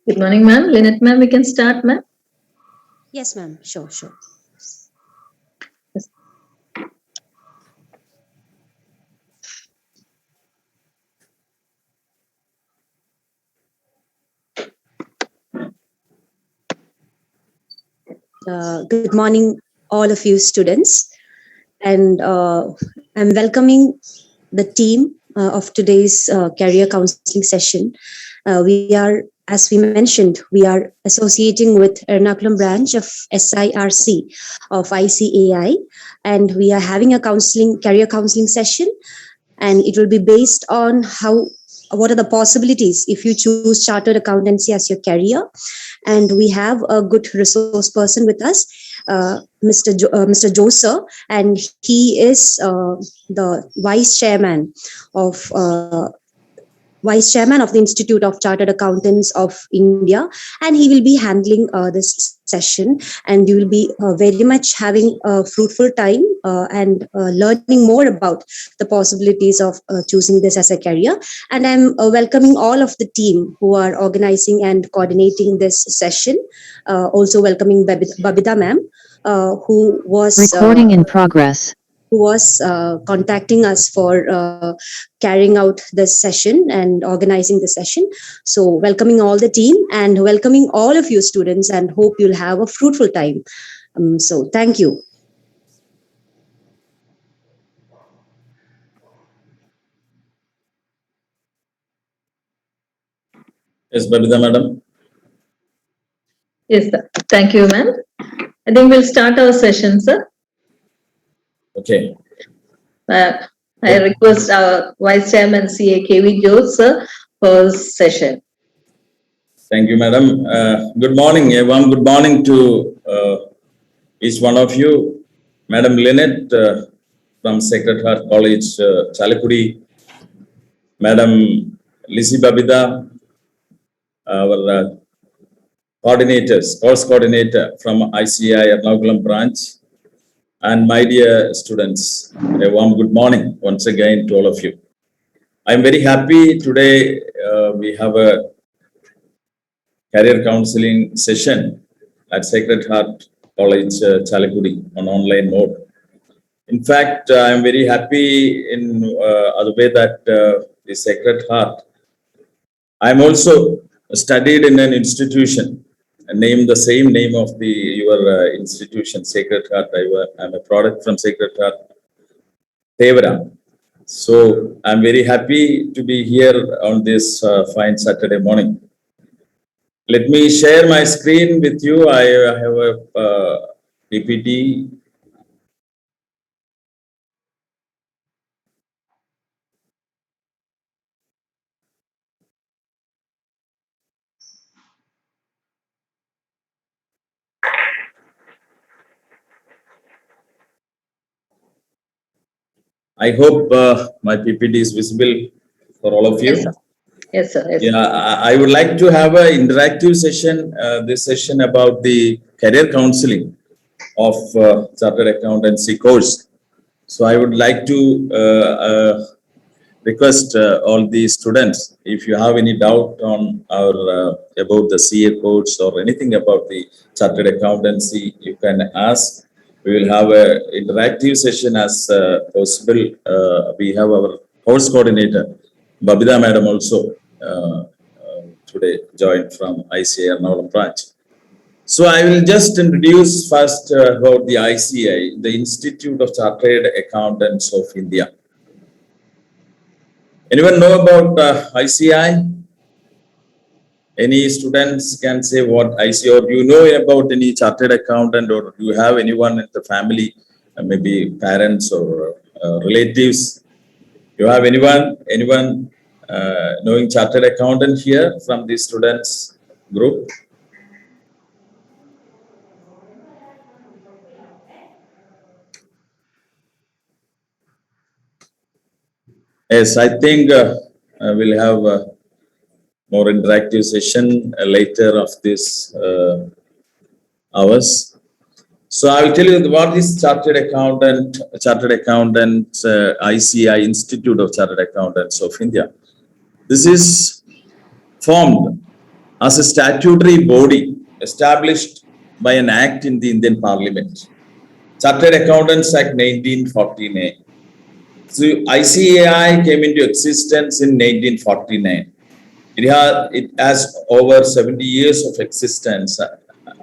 Good morning, ma'am. Lynette, ma'am, we can start, ma'am. Yes, ma'am. Sure. Yes. Good morning, all of you students. And I'm welcoming the team of today's career counseling session. We are, as we mentioned, we are associating with Ernakulam branch of SIRC of ICAI, and we are having a career counseling session, and it will be based on what are the possibilities if you choose chartered accountancy as your career. And we have a good resource person with us, Mr. Joser, and he is the vice chairman of the Institute of Chartered Accountants of India, and he will be handling this session. And you will be very much having a fruitful time and learning more about the possibilities of choosing this as a career. And I'm welcoming all of the team who are organizing and coordinating this session. Also welcoming Babita ma'am, who was Recording in progress. contacting us for carrying out this session and organizing the session. So, welcoming all the team and welcoming all of you students, and hope you'll have a fruitful time. So, thank you. Yes, Babita madam. Yes, sir. Thank you, ma'am. I think we'll start our session, sir. Okay. I request our Vice Chairman CA KV Jose, sir, for his session. Thank you, madam. Good morning, everyone. Good morning to each one of you. Madam Lynette from Sacred Heart College, Chalakudi. Madam Lizzie Babida, our course coordinator from ICI Ernakulam branch. And my dear students, a warm good morning once again to all of you. I'm very happy today we have a career counseling session at Sacred Heart College, Chalakudi on online mode. In fact, I'm very happy in the way that the Sacred Heart. I'm also studied in an institution named the same name of your institution, Sacred Heart. I'm a product from Sacred Heart, Tevara. So I'm very happy to be here on this fine Saturday morning. Let me share my screen with you. I have a PPT. I hope my PPT is visible for all of you. Yes, sir. Yes, sir. Yes, Yeah, I would like to have an interactive session, this session about the career counseling of Chartered Accountancy course. So I would like to request all the students, if you have any doubt on our about the CA course or anything about the Chartered Accountancy, you can ask. We will have a interactive session as possible. We have our course coordinator, Babita madam, also today joined from ICA Ernakulam branch. So I will just introduce first about the ICI, the Institute of Chartered Accountants of India. Anyone know about ICI? Any students can say what ICI, or you know about any chartered accountant, or you have anyone in the family, maybe parents or relatives? You have anyone knowing chartered accountant here from the students group? Yes, I think we'll have more interactive session later of this hours. So I will tell you what is Chartered Accountants, ICI, Institute of Chartered Accountants of India. This is formed as a statutory body established by an act in the Indian Parliament, Chartered Accountants Act 1949. So ICAI came into existence in 1949. It has over 70 years of existence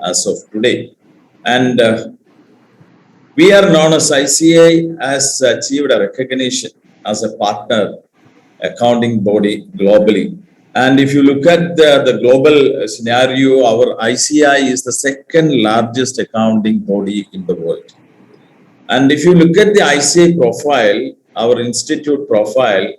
as of today. And we are known as ICAI has achieved a recognition as a partner accounting body globally. And if you look at the global scenario, our ICAI is the second largest accounting body in the world. And if you look at the ICAI profile, our institute profile,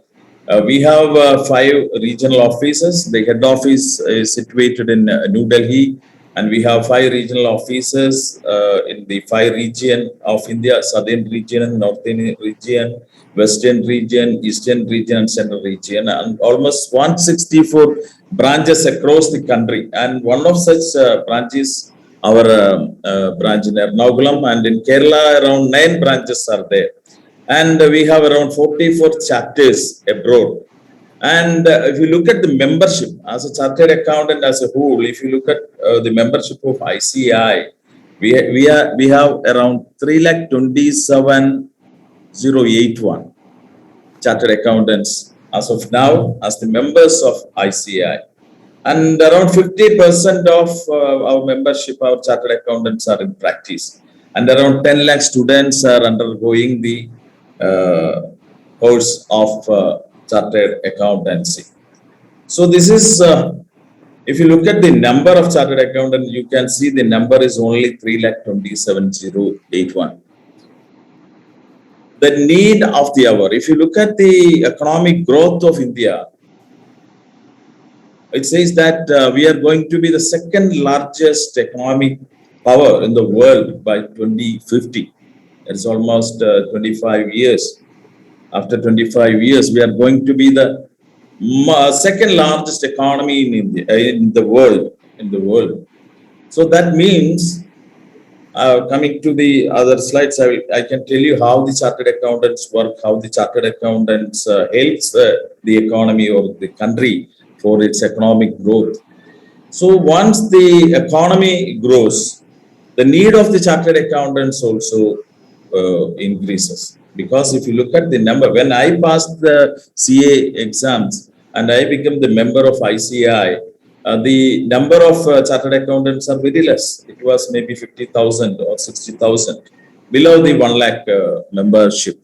we have 5 regional offices. The head office is situated in New Delhi, and we have 5 regional offices in the 5 region of India: Southern region, Northern region, Western region, Eastern region, and Central region, and almost 164 branches across the country. And one of such branches, our branch in Ernakulam, and in Kerala around 9 branches are there. And we have around 44 chapters abroad. And if you look at the membership as a chartered accountant as a whole, if you look at the membership of ICAI, we have around 327,081 chartered accountants as of now as the members of ICAI. And around 50% of our membership, our chartered accountants, are in practice. And around 10 lakh students are undergoing the course of chartered accountancy. So this is, if you look at the number of chartered accountants, you can see the number is only 327,081. The need of the hour, if you look at the economic growth of India, it says that we are going to be the second largest economic power in the world by 2050. It's almost 25 years. After 25 years, we are going to be the second largest economy in India, in the world. So that means, coming to the other slides, I can tell you how the chartered accountants work, how the chartered accountants helps the economy of the country for its economic growth. So once the economy grows, the need of the chartered accountants also increases. Because if you look at the number, when I passed the CA exams and I became the member of ICAI, the number of chartered accountants are very less. It was maybe 50,000 or 60,000, below the 1 lakh membership.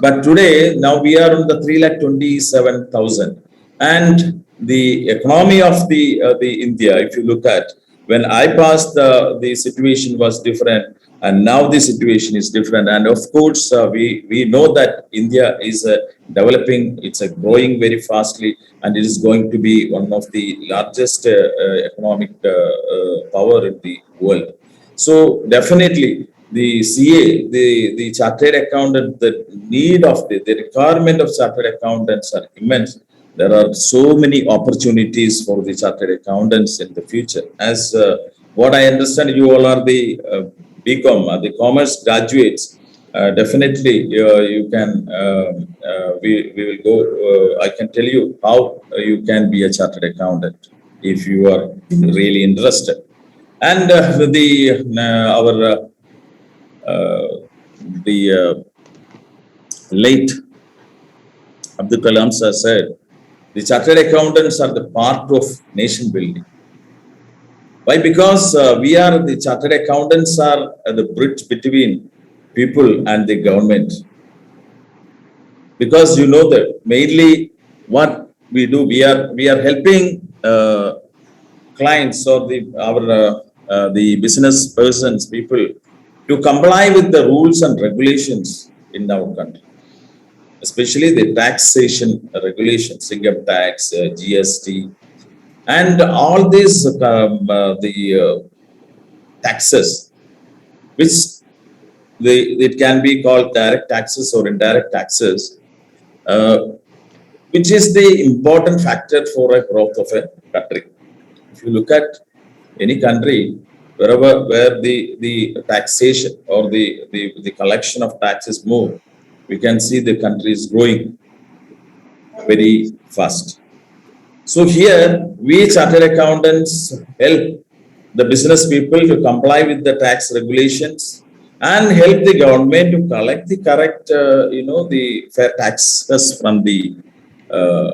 But today, now we are on the 327,000. And the economy of the India, if you look at, when I passed, the situation was different, and now the situation is different. And of course, we know that India is developing, it's growing very fastly, and it is going to be one of the largest economic power in the world. So definitely, the CA, the chartered accountant, the need of the requirement of chartered accountants are immense. There are so many opportunities for the chartered accountants in the future. As what I understand, you all are the BCom, the commerce graduates. Definitely, you can. We will go. I can tell you how you can be a chartered accountant if you are really interested. And the late Abdul Kalam sir said, the chartered accountants are the part of nation building. Why? Because we are, the chartered accountants are the bridge between people and the government. Because you know that mainly what we do, we are helping clients or the business persons, people, to comply with the rules and regulations in our country, especially the taxation regulations, income tax, GST, and all these taxes, which it can be called direct taxes or indirect taxes, which is the important factor for a growth of a country. If you look at any country, where the taxation or the collection of taxes move, we can see the country is growing very fast. So here, we chartered accountants help the business people to comply with the tax regulations and help the government to collect the correct, the fair taxes from the uh,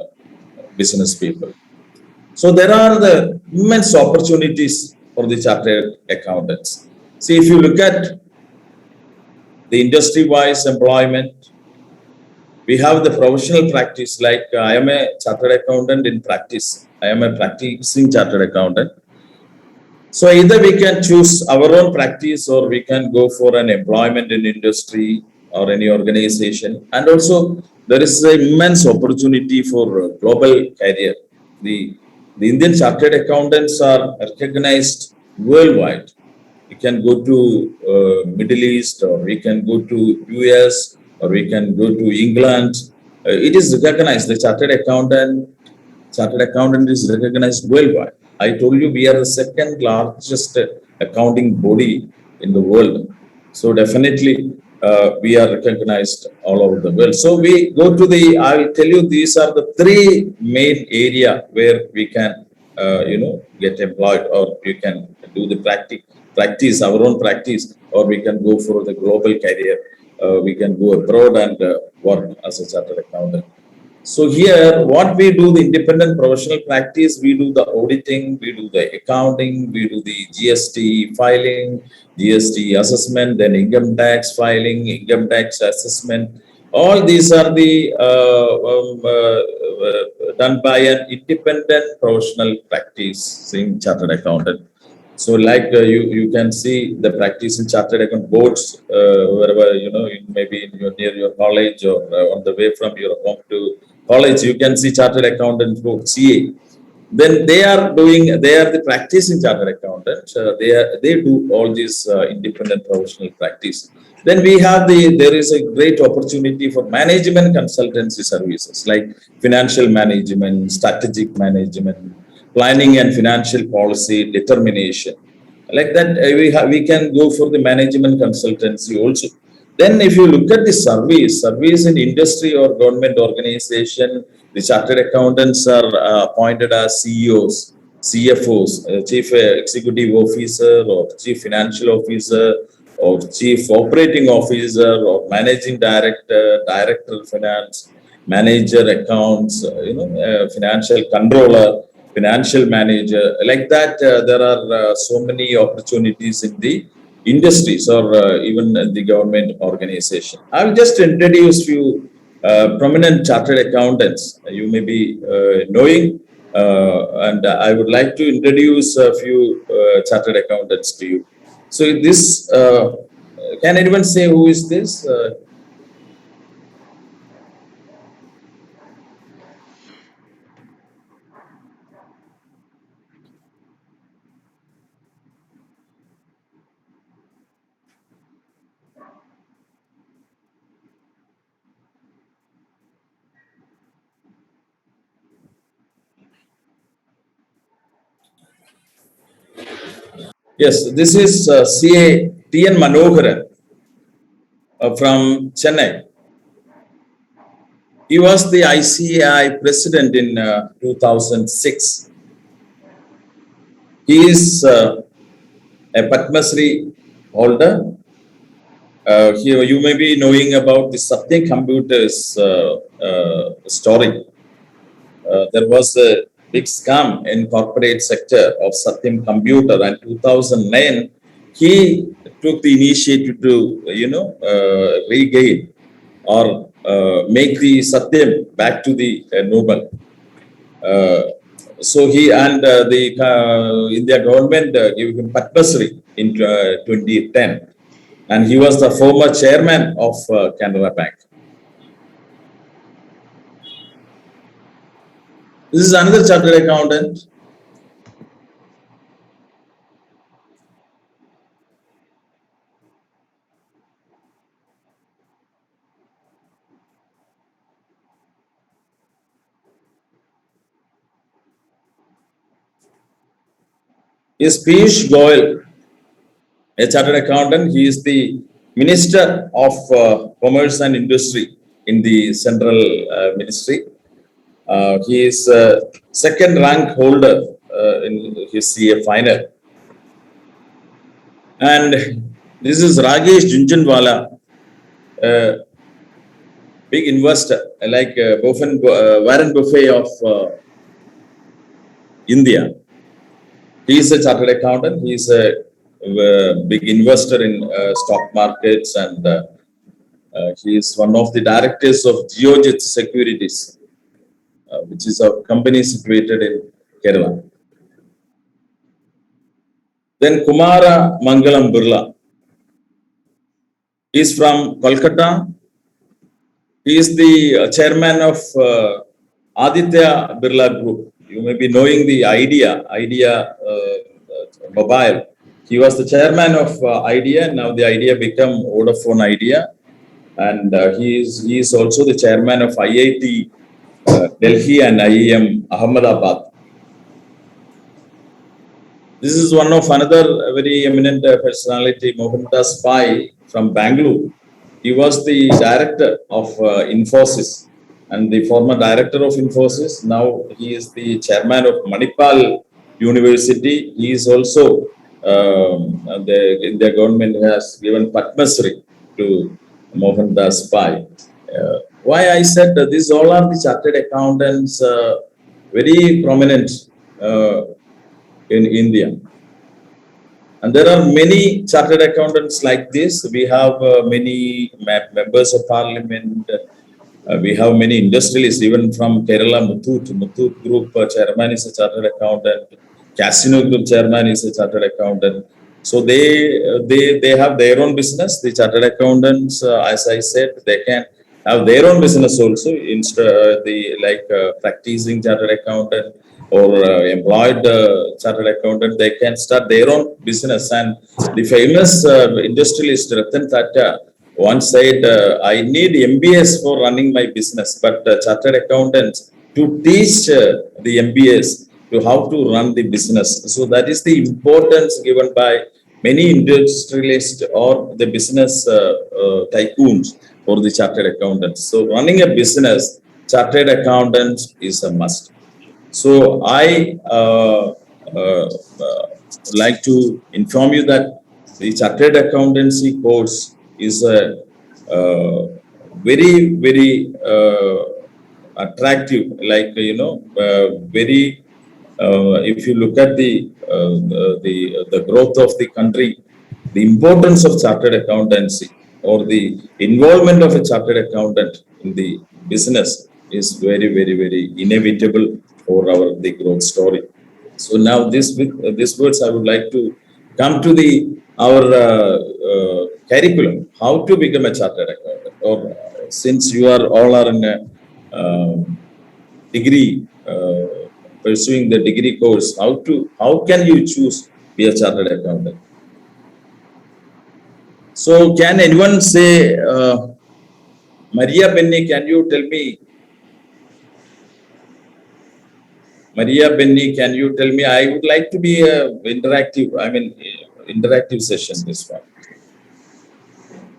business people. So there are the immense opportunities for the chartered accountants. See, if you look at the industry-wise employment, we have the professional practice. Like I am a chartered accountant in practice. I am a practicing chartered accountant. So either we can choose our own practice or we can go for an employment in industry or any organization. And also there is an immense opportunity for global career. The Indian chartered accountants are recognized worldwide. We can go to Middle East, or we can go to US, or we can go to England. It is recognized. The chartered accountant is recognized worldwide. I told you we are the second largest accounting body in the world. So definitely we are recognized all over the world. So we go to I will tell you, these are the three main area where we can, get employed, or you can do the practice, our own practice, or we can go for the global career. We can go abroad and work as a chartered accountant. So here, what we do, the independent professional practice, we do the auditing, we do the accounting, we do the GST filing, GST assessment, then income tax filing, income tax assessment. All these are the done by an independent professional practice in chartered accountant. So like you can see the practice in chartered account boards, wherever, maybe near your college, or on the way from your home to college, you can see chartered accountant board, CA. Then they are the practicing chartered accountants. They do all this independent professional practice. Then we have there is a great opportunity for management consultancy services like financial management, strategic management, planning and financial policy determination. Like that, we can go for the management consultancy also. Then if you look at the service in industry or government organization, the chartered accountants are appointed as CEOs, CFOs, Chief Executive Officer, or Chief Financial Officer, or Chief Operating Officer, or Managing Director, Director of Finance, Manager Accounts, Financial Controller, Financial Manager. Like that, there are so many opportunities in the industries, or even the government organization. I will just introduce few prominent chartered accountants you may be knowing, and I would like to introduce a few chartered accountants to you. So this, can anyone say who is this? Yes, this is CA TN Manoharan from Chennai. He was the ICAI president in 2006. He is a Padma Shri holder. Here you may be knowing about the Satyam Computers story. There was a big scam in corporate sector of Satyam Computer, and 2009 he took the initiative to regain or make the Satyam back to the Nobel. So he and the India government gave him Padma Shri in 2010, and he was the former chairman of Canara Bank. This is another chartered accountant. Is Piyush Goyal, a chartered accountant. He is the Minister of Commerce and Industry in the Central Ministry. He is second rank holder in his CA final. And this is Rajesh Jhunjhunwala, big investor like Warren Buffett of India. He is a chartered accountant. He is a big investor in stock markets, and he is one of the directors of Geojit Securities, which is a company situated in Kerala. Then Kumara Mangalam Birla. He is from Kolkata. He is the chairman of Aditya Birla Group. You may be knowing the Idea Mobile. He was the chairman of Idea. Now the Idea become Vodafone Idea, and he is also the chairman of IIT Delhi and IIM Ahmedabad. This is one of another very eminent personality, Mohandas Pai from Bangalore. He was the director of Infosys and the former director of Infosys. Now he is the chairman of Manipal University. He is also the government has given Padma Shri to Mohandas Pai. Why I said that these all are the chartered accountants, very prominent in India. And there are many chartered accountants like this. We have many members of parliament. We have many industrialists, even from Kerala, Muthoot Group chairman is a chartered accountant. Casino Group chairman is a chartered accountant. So they have their own business. The chartered accountants, as I said, they can have their own business also. Instead, practicing chartered accountant or employed chartered accountant, they can start their own business. And the famous industrialist Ratan Tata once said, I need MBS for running my business, but chartered accountants to teach the MBS to how to run the business. So that is the importance given by many industrialists or the business tycoons for the chartered accountants. So running a business, chartered accountants is a must. So I like to inform you that the chartered accountancy course is a very attractive. Very. If you look at the growth of the country, the importance of chartered accountancy or the involvement of a chartered accountant in the business is very inevitable for the growth story. So now these words I would like to come to our curriculum, how to become a chartered accountant. Or since you are all are in a degree, pursuing the degree course, how can you choose be a chartered accountant? So can anyone say, Maria Benny, can you tell me? Maria Benny, can you tell me? I would like to be interactive session this one.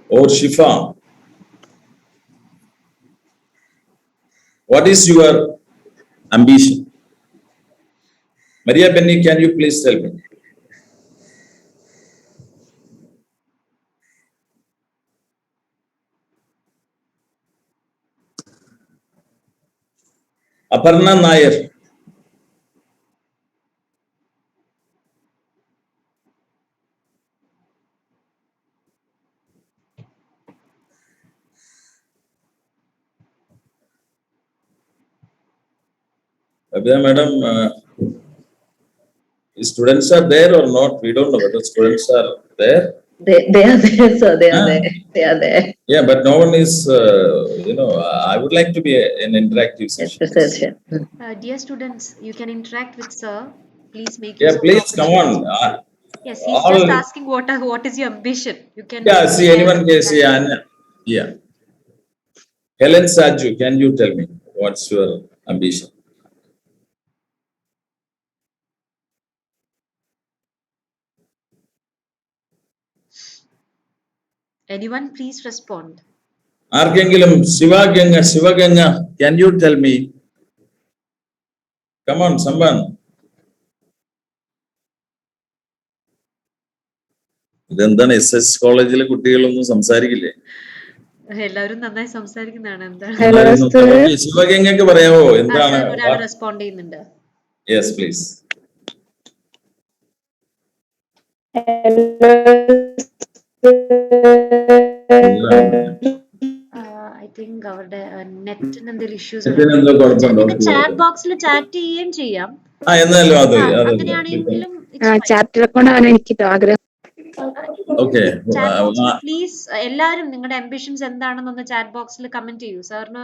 Or Shifa, what is your ambition? Maria Benny, can you please tell me? Aparna Nair. Abhya madam, students are there or not? We don't know whether students are there. They are there, sir. They are there. They are there. Yeah, but no one is, I would like to be an interactive session. Session. Dear students, you can interact with sir. Please make Yeah, use of please come on. Yes, he's all- just asking what is your ambition. You can. Yeah, see anyone can see. Yeah. Helen Saju, can you tell me what's your ambition? Anyone, please respond. Arkangilam Shivaganga, can you tell me? Come on, someone. ഇതെന്താണ് SS കോളേജിലെ കുട്ടികളൊന്നും സംസാരിക്കില്ലേ? എല്ലാവരും നന്നായി സംസാരിക്കുന്നതാണ്. എന്താണ് ശിവഗംഗയ്ക്ക് പറയാവോ എന്താണ്? ഒരാൾ റെസ്പോണ്ട് ചെയ്യുന്നുണ്ട്. Yes please. ഐ തിങ്ക് അവരുടെ നെറ്റിന് എന്തെങ്കിലും ഇഷ്യൂസ് ചാറ്റ് ബോക്സിൽ ചാറ്റ് ചെയ്യുകയും ചെയ്യാം. എന്നാലും അങ്ങനെയാണെങ്കിലും ചാറ്റ് അക്കൗണ്ടാണ് എനിക്ക് ആഗ്രഹം. പ്ലീസ് എല്ലാവരും നിങ്ങളുടെ ആംബിഷൻസ് എന്താണെന്നൊന്ന് ചാറ്റ് ബോക്സിൽ കമന്റ് ചെയ്യൂ. സാറിന്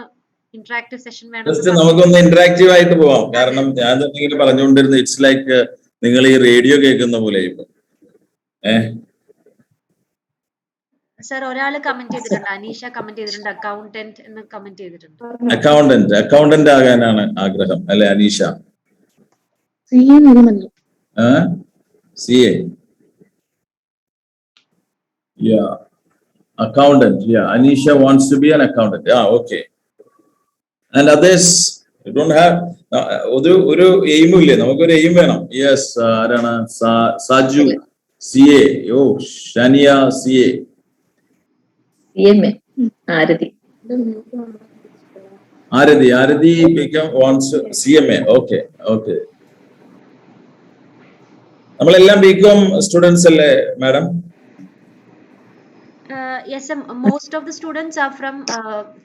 ഇന്ററാക്റ്റീവ് സെഷൻ വേണം. നമുക്കൊന്ന് ഇന്ററാക്റ്റീവ് ആയിട്ട് പോവാം. കാരണം ഞാൻ എന്തെങ്കിലും പറഞ്ഞുകൊണ്ടിരുന്നത് ഇറ്റ്സ് ലൈക്ക് നിങ്ങൾ ഈ റേഡിയോ കേൾക്കുന്ന പോലെ ഇപ്പൊ. സർ ഒരാൾ കമന്റ് ചെയ്തിട്ടുണ്ട്, അനീഷ കമന്റ് ചെയ്തിട്ടുണ്ട്, അക്കൗണ്ടന്റ് എന്ന് കമന്റ് ചെയ്തിട്ടുണ്ട്. അക്കൗണ്ടന്റ് ആകാനാണ് ആഗ്രഹം അല്ലെ Aneesha? CA. Yeah, accountant. Yeah, Anisha wants to be an accountant. Yeah, okay. And others, you don't have ഒരു എയിമും ഇല്ലേ? നമുക്കൊരു എയിം വേണം. യെസ്, ആരാണ്? സാജു CA. ഓ, ഷാനിയ CA. CMA. ആരതി wants CMA. Okay. നമ്മളെല്ലാം BCom സ്റ്റുഡൻസ് അല്ലേ madam? Yes, most of the students are from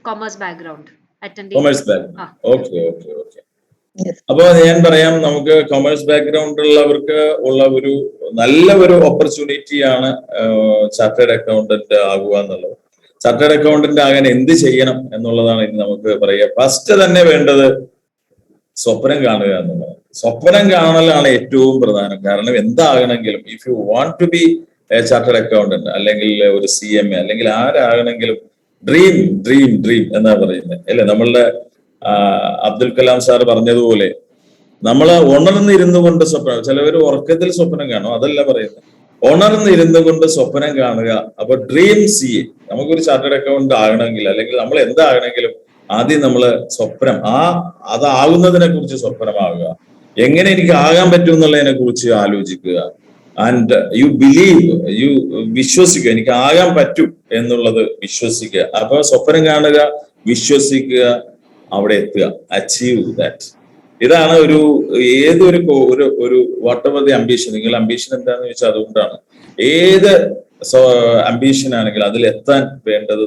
commerce background attending. Commerce background. Okay. അപ്പൊ ഞാൻ പറയാം, നമുക്ക് കൊമേഴ്സ് ബാക്ക്ഗ്രൗണ്ട് ഉള്ളവർക്ക് ഉള്ള ഒരു നല്ല ഒരു ഓപ്പർച്യൂണിറ്റിയാണ് ചാർട്ടേഡ് അക്കൗണ്ടന്റ് ആകുക എന്നുള്ളത്. ചാർട്ടേഡ് അക്കൗണ്ടന്റ് ആകാൻ എന്ത് ചെയ്യണം എന്നുള്ളതാണ് ഇനി നമുക്ക് പറയാം. ഫസ്റ്റ് തന്നെ വേണ്ടത് സ്വപ്നം കാണുക എന്നുള്ളത്. സ്വപ്നം കാണലാണ് ഏറ്റവും പ്രധാനം. കാരണം എന്താകണമെങ്കിലും if you want to be chartered accountant അല്ലെങ്കിൽ ഒരു CMA അല്ലെങ്കിൽ ആരാകണമെങ്കിലും ഡ്രീം എന്നാ പറയുന്നത് അല്ലെ? നമ്മളുടെ അബ്ദുൽ കലാം സാർ പറഞ്ഞതുപോലെ നമ്മൾ ഉണർന്നിരുന്നു കൊണ്ട് സ്വപ്നം, ചിലവർ ഉറക്കത്തിൽ സ്വപ്നം കാണും, അതല്ല പറയുന്നത്. ഉണർന്നിരുന്നു കൊണ്ട് സ്വപ്നം കാണുക. അപ്പൊ ഡ്രീം CA. നമുക്കൊരു ചാർട്ടേഡ് അക്കൗണ്ട് ആകണമെങ്കിൽ അല്ലെങ്കിൽ നമ്മൾ എന്താകണമെങ്കിലും ആദ്യം നമ്മള് സ്വപ്നം അതാകുന്നതിനെ കുറിച്ച് സ്വപ്നമാകുക. എങ്ങനെ എനിക്ക് ആകാൻ പറ്റും എന്നുള്ളതിനെ കുറിച്ച് ആലോചിക്കുക. ആൻഡ് യു വിശ്വസിക്കുക, എനിക്ക് ആകാൻ പറ്റും എന്നുള്ളത് വിശ്വസിക്കുക. അപ്പൊ സ്വപ്നം കാണുക, വിശ്വസിക്കുക, അവിടെ എത്തുക, അച്ചീവ് ദാറ്റ്. ഇതാണ് ഏതൊരു വാട്ട് എവർ ദി അംബിഷൻ. നിങ്ങളുടെ അംബിഷൻ എന്താണെന്ന് ചോദിച്ചാൽ അതുകൊണ്ടാണ്. ഏത് അംബിഷൻ ആണെങ്കിൽ അതിലെത്താൻ വേണ്ടത്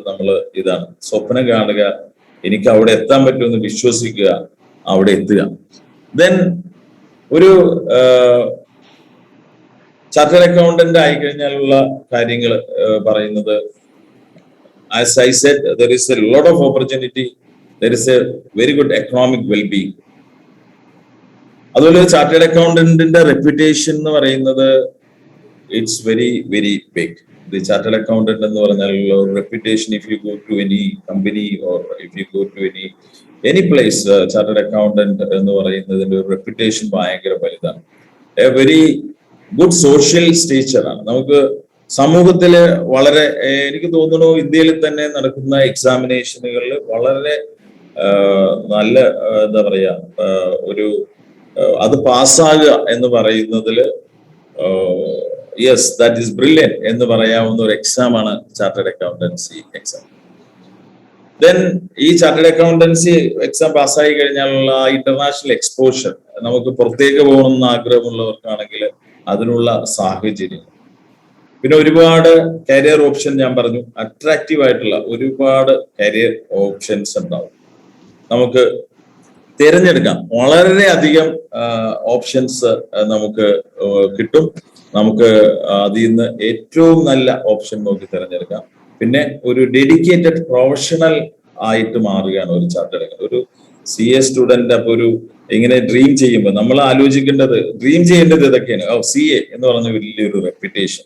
ഇതാണ്. സ്വപ്നം കാണുക, എനിക്ക് അവിടെ എത്താൻ പറ്റുമെന്ന് വിശ്വസിക്കുക, അവിടെ എത്തുക. ദെൻ ഒരു ചാർട്ടേഡ് അക്കൗണ്ടന്റ് ആയിക്കഴിഞ്ഞാലുള്ള കാര്യങ്ങൾ പറയുന്നത്, as I said, there is a lot of opportunity, there is a very good economic well-being. അതുപോലെ ചാർട്ടേഡ് അക്കൗണ്ടന്റിന്റെ റെപ്യൂട്ടേഷൻ എന്ന് പറയുന്നത് it's very big. The chartered accountant എന്ന് പറഞ്ഞാൽ reputation, if you go to any company or if you go to any place, chartered accountant എന്ന് പറയുന്നതിന്റെ ഒരു reputation ഭയങ്കര വലുതാണ്. എ വെരി ഗുഡ് സോഷ്യൽ സ്റ്റേച്ചറാണ്. നമുക്ക് സമൂഹത്തില് വളരെ, എനിക്ക് തോന്നുന്നു ഇന്ത്യയിൽ തന്നെ നടക്കുന്ന എക്സാമിനേഷനുകളിൽ വളരെ നല്ല എന്താ പറയാ അത് പാസ്സാകുക എന്ന് പറയുന്നതില് യെസ് ദാറ്റ് ഈസ് ബ്രില്യൻ എന്ന് പറയാവുന്ന ഒരു എക്സാം ആണ് ചാർട്ടേഡ് അക്കൗണ്ടൻസി എക്സാം. ദെൻ ഈ ചാർട്ടേഡ് അക്കൗണ്ടൻസി എക്സാം പാസ്സായി കഴിഞ്ഞാലുള്ള ഇന്റർനാഷണൽ എക്സ്പോഷർ, നമുക്ക് പുറത്തേക്ക് പോകണമെന്ന് ആഗ്രഹമുള്ളവർക്കാണെങ്കിൽ അതിനുള്ള സാഹചര്യം, പിന്നെ ഒരുപാട് കരിയർ ഓപ്ഷൻ ഞാൻ പറഞ്ഞു, അട്രാക്റ്റീവ് ആയിട്ടുള്ള ഒരുപാട് കരിയർ ഓപ്ഷൻസ് ഉണ്ടാവും. നമുക്ക് തിരഞ്ഞെടുക്കാം. വളരെയധികം ഓപ്ഷൻസ് നമുക്ക് കിട്ടും. നമുക്ക് അതിൽ നിന്ന് ഏറ്റവും നല്ല ഓപ്ഷൻ നോക്കി തിരഞ്ഞെടുക്കാം. പിന്നെ ഒരു ഡെഡിക്കേറ്റഡ് പ്രൊഫഷണൽ ആയിട്ട് മാറുകയാണ് ഒരു ചാർട്ടേഡ് അക്കൗണ്ടന്റ്. ഒരു CA സ്റ്റുഡന്റ് അപ്പൊ ഇങ്ങനെ ഡ്രീം ചെയ്യുമ്പോൾ നമ്മൾ ആലോചിക്കേണ്ടത്, ഡ്രീം ചെയ്യേണ്ടത് ഇതൊക്കെയാണ്. CA എന്ന് പറഞ്ഞ വലിയൊരു reputation,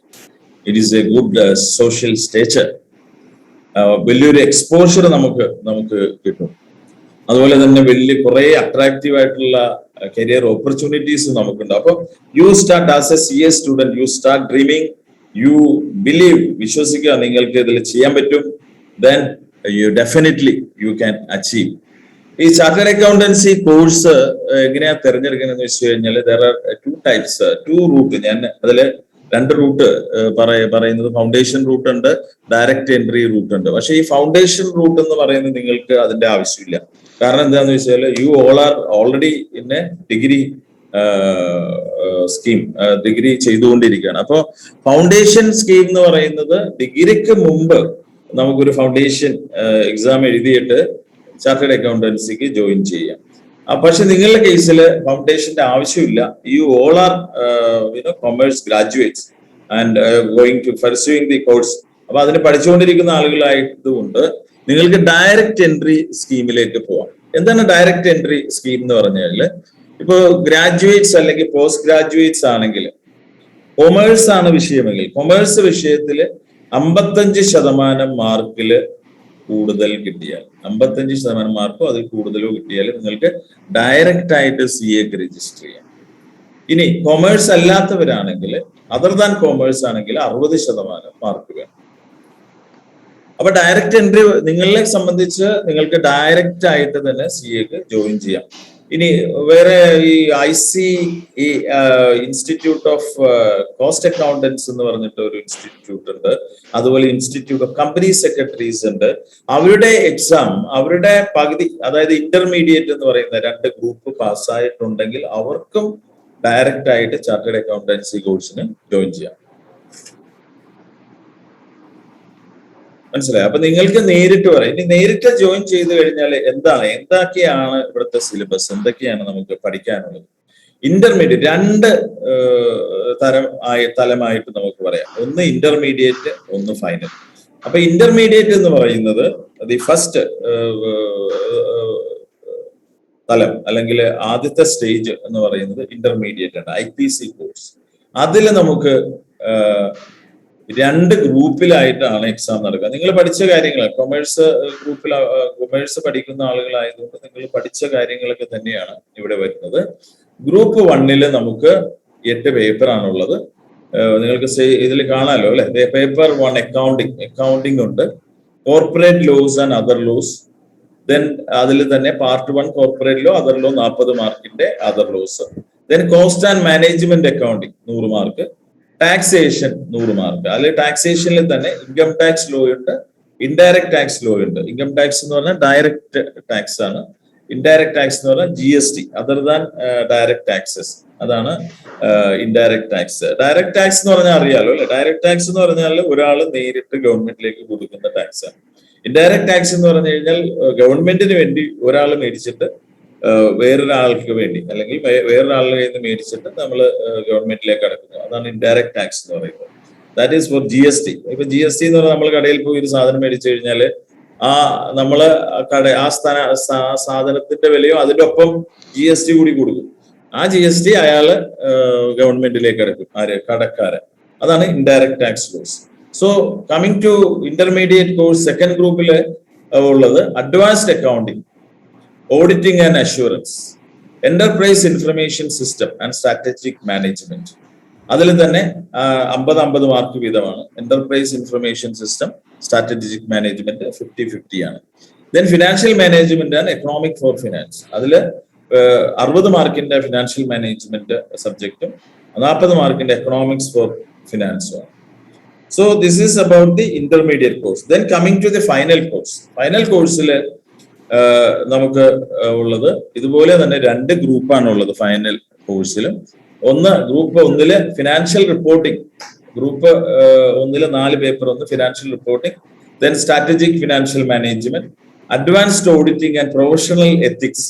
it is A good social stature, വലിയൊരു എക്സ്പോഷർ നമുക്ക് കിട്ടും. അതുപോലെ തന്നെ കുറെ അട്രാക്റ്റീവ് ആയിട്ടുള്ള കരിയർ ഓപ്പർച്യൂണിറ്റീസ് നമുക്കുണ്ട്. അപ്പൊ you start as A CA student, you start dreaming, you believe, വിശ്വസിക്കുക നിങ്ങൾക്ക് ഇതിൽ ചെയ്യാൻ പറ്റും. Then you definitely you can achieve. ഈ ചാർട്ടേഡ് അക്കൗണ്ടൻസി കോഴ്സ് എങ്ങനെയാ തിരഞ്ഞെടുക്കുന്നത് വെച്ച് കഴിഞ്ഞാൽ there are two types, two route. ഞാൻ അതില് 2 റൂട്ട് പറയുന്നത് ഫൗണ്ടേഷൻ റൂട്ട് ഉണ്ട്, ഡയറക്റ്റ് എൻട്രി റൂട്ട് ഉണ്ട്. പക്ഷെ ഈ ഫൗണ്ടേഷൻ റൂട്ട് എന്ന് പറയുന്നത് നിങ്ങൾക്ക് അതിന്റെ ആവശ്യമില്ല. കാരണം എന്താന്ന് വെച്ചാൽ you all are already in a degree scheme, degree ചെയ്തുകൊണ്ടിരിക്കുകയാണ്. അപ്പോൾ ഫൗണ്ടേഷൻ സ്കീം എന്ന് പറയുന്നത് ഡിഗ്രിക്ക് മുമ്പ് നമുക്കൊരു ഫൗണ്ടേഷൻ എക്സാം എഴുതിയിട്ട് ചാർട്ടേഡ് അക്കൗണ്ടൻസിക്ക് ജോയിൻ ചെയ്യാം. പക്ഷെ നിങ്ങളുടെ കേസിൽ ഫൗണ്ടേഷന്റെ ആവശ്യമില്ല. You all are commerce graduates and going to pursuing the course. അപ്പൊ അതിന് പഠിച്ചുകൊണ്ടിരിക്കുന്ന ആളുകളായതുകൊണ്ട് നിങ്ങൾക്ക് ഡയറക്റ്റ് എൻട്രി സ്കീമിലേക്ക് പോവാം. എന്താണ് ഡയറക്റ്റ് എൻട്രി സ്കീം എന്ന് പറഞ്ഞാൽ, ഇപ്പോ ഗ്രാജുവേറ്റ്സ് അല്ലെങ്കിൽ പോസ്റ്റ് ഗ്രാജുവേറ്റ്സ് ആണെങ്കിൽ കൊമേഴ്സ് ആണ് വിഷയമെങ്കിൽ കൊമേഴ്സ് വിഷയത്തിൽ 55% മാർക്കില് കൂടുതൽ കിട്ടിയാൽ, 55% മാർക്കോ അതിൽ കൂടുതലോ കിട്ടിയാൽ നിങ്ങൾക്ക് ഡയറക്റ്റ് ആയിട്ട് CAക്ക് രജിസ്റ്റർ ചെയ്യാം. ഇനി കൊമേഴ്സ് അല്ലാത്തവരാണെങ്കിൽ, അതർ ദാൻ കൊമേഴ്സ് ആണെങ്കിൽ 60% മാർക്ക് വേണം. അപ്പൊ ഡയറക്റ്റ് എൻട്രി നിങ്ങളെ സംബന്ധിച്ച് നിങ്ങൾക്ക് ഡയറക്റ്റ് ആയിട്ട് തന്നെ CAക്ക് ജോയിൻ ചെയ്യാം. ഇനി വേറെ ഈ ഇൻസ്റ്റിറ്റ്യൂട്ട് ഓഫ് കോസ്റ്റ് അക്കൗണ്ടൻസ് എന്ന് പറഞ്ഞിട്ട് ഒരു ഇൻസ്റ്റിറ്റ്യൂട്ട് ഉണ്ട്. അതുപോലെ ഇൻസ്റ്റിറ്റ്യൂട്ട് ഓഫ് കമ്പനി സെക്രട്ടറീസ് ഉണ്ട്. അവരുടെ എക്സാം, അവരുടെ പകുതി, അതായത് ഇന്റർമീഡിയറ്റ് എന്ന് പറയുന്ന 2 ഗ്രൂപ്പ് പാസ്സായിട്ടുണ്ടെങ്കിൽ അവർക്കും ഡയറക്റ്റ് ആയിട്ട് ചാർട്ടേഡ് അക്കൗണ്ടൻസി കോഴ്സിന് ജോയിൻ ചെയ്യാം. മനസ്സിലായി? അപ്പൊ നിങ്ങൾക്ക് നേരിട്ട് പറയാം. ഇനി നേരിട്ട് ജോയിൻ ചെയ്ത് കഴിഞ്ഞാൽ എന്തൊക്കെയാണ് ഇവിടുത്തെ സിലബസ്, എന്തൊക്കെയാണ് നമുക്ക് പഠിക്കാനുള്ളത്? ഇന്റർമീഡിയറ്റ് 2 തലമായിട്ട് നമുക്ക് പറയാം. ഒന്ന് ഇന്റർമീഡിയറ്റ്, ഒന്ന് ഫൈനൽ. അപ്പൊ ഇന്റർമീഡിയറ്റ് എന്ന് പറയുന്നത് ദി ഫസ്റ്റ് തലം അല്ലെങ്കിൽ ആദ്യത്തെ സ്റ്റേജ് എന്ന് പറയുന്നത് ഇന്റർമീഡിയറ്റ് ആണ്, IPC കോഴ്സ്. അതിൽ നമുക്ക് 2 ഗ്രൂപ്പിലായിട്ടാണ് എക്സാം നടക്കുക. നിങ്ങൾ പഠിച്ച കാര്യങ്ങൾ കൊമേഴ്സ് പഠിക്കുന്ന ആളുകളായതുകൊണ്ട് നിങ്ങൾ പഠിച്ച കാര്യങ്ങളൊക്കെ തന്നെയാണ് ഇവിടെ വരുന്നത്. ഗ്രൂപ്പ് 1 നമുക്ക് 8 പേപ്പറാണുള്ളത്. നിങ്ങൾക്ക് ഇതിൽ കാണാലോ അല്ലെ? പേപ്പർ 1 അക്കൗണ്ടിങ് ഉണ്ട്, corporate laws and other laws. Then അതിൽ തന്നെ part 1 corporate law, other law 40 മാർക്കിന്റെ other laws. Then cost and management accounting 100 mark. Taxation 100 mark. അതിൽ ടാക്സേഷനിൽ തന്നെ ഇൻകം ടാക്സ് ലോ ഉണ്ട്, ഇൻഡയറക്ട് ടാക്സ് ലോ ഉണ്ട്. ഇൻകം ടാക്സ് എന്ന് പറഞ്ഞാൽ ഡയറക്റ്റ് ടാക്സ് ആണ്. ഇൻഡയറക്ട് ടാക്സ് എന്ന് പറഞ്ഞാൽ GST, other than direct taxes, അതാണ് ഇൻഡയറക്ട് ടാക്സ്. ഡയറക്ട് ടാക്സ് എന്ന് പറഞ്ഞാൽ അറിയാലോ അല്ലെ? ഡയറക്ട് ടാക്സ് എന്ന് പറഞ്ഞാൽ ഒരാൾ നേരിട്ട് ഗവൺമെന്റിലേക്ക് കൊടുക്കുന്ന ടാക്സ് ആണ്. ഇൻഡയറക്ട് ടാക്സ് എന്ന് പറഞ്ഞു കഴിഞ്ഞാൽ ഗവൺമെന്റിന് വേണ്ടി ഒരാൾ മേടിച്ചിട്ട് വേറൊരാൾക്ക് വേണ്ടി, അല്ലെങ്കിൽ വേറൊരാളുടെ കയ്യിൽ നിന്ന് മേടിച്ചിട്ട് നമ്മൾ ഗവൺമെന്റിലേക്ക് അടക്കുന്നു. അതാണ് ഇൻഡയറക്ട് ടാക്സ് എന്ന് പറയുന്നത്. That is for GST. ഇപ്പൊ GST എന്ന് പറഞ്ഞാൽ നമ്മൾ കടയിൽ പോയി ഒരു സാധനം മേടിച്ചു കഴിഞ്ഞാല് നമ്മള് സാധനത്തിന്റെ വിലയോ അതിന്റെ ഒപ്പം GST കൂടി കൊടുക്കും. ആ GST അയാള് ഗവൺമെന്റിലേക്ക് അടക്കും. ആര്? കടക്കാരൻ. അതാണ് indirect tax laws. So coming to intermediate course, second ഗ്രൂപ്പില് ഉള്ളത് advanced accounting, auditing and assurance, enterprise information system and strategic management. അതിൽ തന്നെ 50-50 മാർക്ക് വീതമാണ്. Enterprise information system, strategic management 50-50 ആണ്. Then financial management and economic for finance. അതിൽ 60 മാർക്കിന്റെ financial management സബ്ജക്റ്റും 40 മാർക്കിന്റെ economics for ഫിനാൻസും ആണ്. So this is about the intermediate course. Then coming to the final course. Final കോഴ്സിൽ നമുക്ക് ഉള്ളത് ഇതുപോലെ തന്നെ 2 ഗ്രൂപ്പാണ് ഉള്ളത് ഫൈനൽ കോഴ്സിലും. Group 1 financial reporting, group 1 4 paper, ഒന്ന് financial reporting, then strategic financial management, advanced auditing and professional ethics,